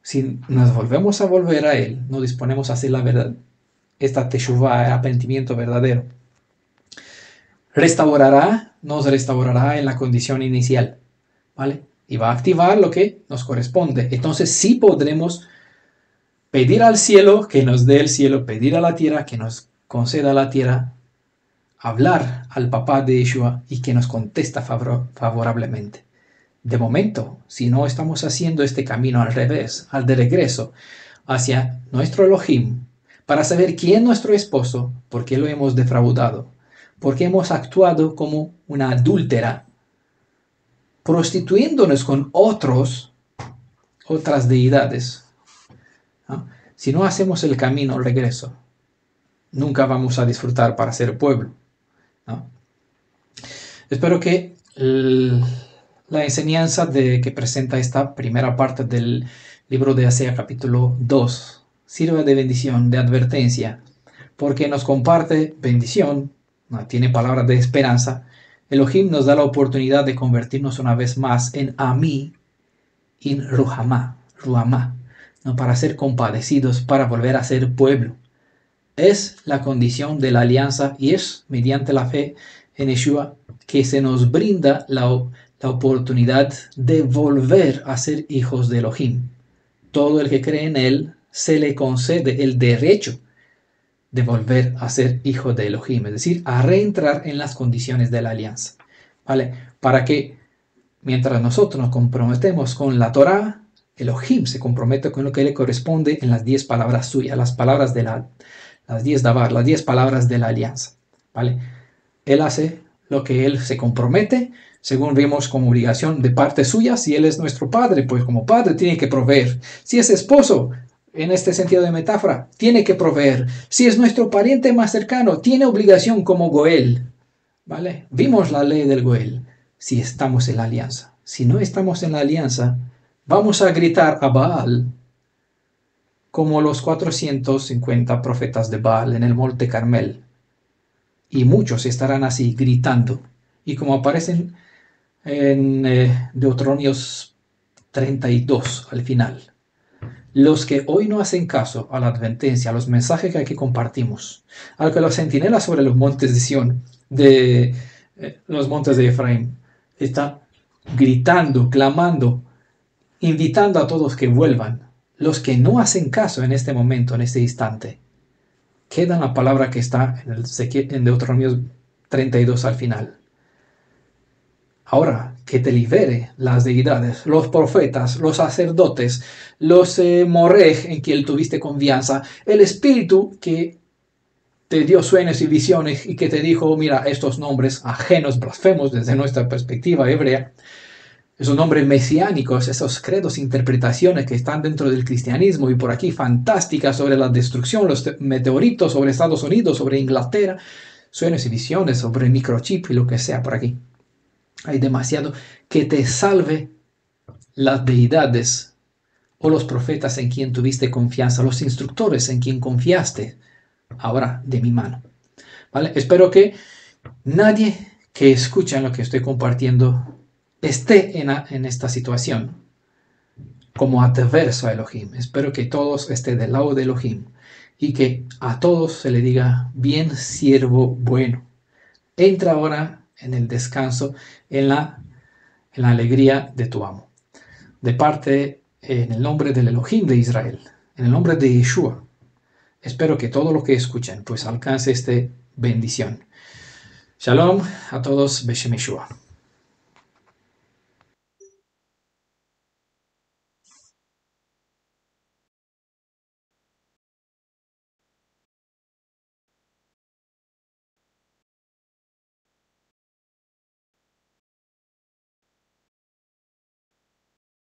Si nos volvemos a volver a Él, nos disponemos a hacer la verdad, esta teshuvah, arrepentimiento verdadero. Nos restaurará en la condición inicial, ¿vale? Y va a activar lo que nos corresponde. Entonces sí podremos pedir al cielo que nos dé el cielo, pedir a la tierra que nos conceda la tierra, hablar al papá de Yeshua y que nos contesta favorablemente. De momento, si no estamos haciendo este camino al revés, al de regreso, hacia nuestro Elohim, para saber quién es nuestro esposo, por qué lo hemos defraudado, por qué hemos actuado como una adúltera, prostituyéndonos con otras deidades, ¿no? Si no hacemos el camino al regreso, nunca vamos a disfrutar para ser pueblo, ¿no? Espero que la enseñanza que presenta esta primera parte del libro de Oseas capítulo 2 sirva de bendición, de advertencia, porque nos comparte bendición, ¿no? Tiene palabras de esperanza. Elohim nos da la oportunidad de convertirnos una vez más en Ami, in Ruhamá, ¿no? Para ser compadecidos, para volver a ser pueblo. Es la condición de la alianza y es mediante la fe en Yeshua que se nos brinda la oportunidad de volver a ser hijos de Elohim. Todo el que cree en Él se le concede el derecho de volver a ser hijo de Elohim, es decir, a reentrar en las condiciones de la alianza, ¿vale? Para que mientras nosotros nos comprometemos con la Torah, Elohim se compromete con lo que le corresponde en las 10 palabras suyas, las palabras de las 10 davar, las 10 palabras de la alianza, ¿vale? Él hace lo que Él se compromete, según vimos como obligación de parte suya. Si Él es nuestro Padre, pues como Padre tiene que proveer. Si es esposo, en este sentido de metáfora, tiene que proveer. Si es nuestro pariente más cercano, tiene obligación como Goel, ¿vale? Vimos la ley del Goel, si estamos en la alianza. Si no estamos en la alianza, vamos a gritar a Baal, como los 450 profetas de Baal en el monte Carmel. Y muchos estarán así gritando. Y como aparecen en Deuteronomios 32 al final. Los que hoy no hacen caso a la advertencia, a los mensajes que aquí compartimos, a que los centinelas sobre los montes de Sión, los montes de Efraín, están gritando, clamando, invitando a todos que vuelvan. Los que no hacen caso en este momento, en este instante, queda la palabra que está en Deuteronomio 32 al final. Ahora, que te libere las deidades, los profetas, los sacerdotes, los morej en quien tuviste confianza, el espíritu que te dio sueños y visiones y que te dijo, mira, estos nombres ajenos, blasfemos desde nuestra perspectiva hebrea, esos nombres mesiánicos, esos credos, interpretaciones que están dentro del cristianismo y por aquí fantásticas sobre la destrucción, los meteoritos, sobre Estados Unidos, sobre Inglaterra, sueños y visiones sobre microchip y lo que sea por aquí. Hay demasiado que te salve las deidades o los profetas en quien tuviste confianza, los instructores en quien confiaste, ahora de mi mano. ¿Vale? Espero que nadie que escucha lo que estoy compartiendo esté en esta situación como adverso a Elohim. Espero que todos estén del lado de Elohim y que a todos se le diga, bien siervo bueno. Entra ahora en el descanso, en la alegría de tu amo. De parte, en el nombre del Elohim de Israel, en el nombre de Yeshua, espero que todo lo que escuchen pues alcance esta bendición. Shalom a todos, Beshem Yeshua.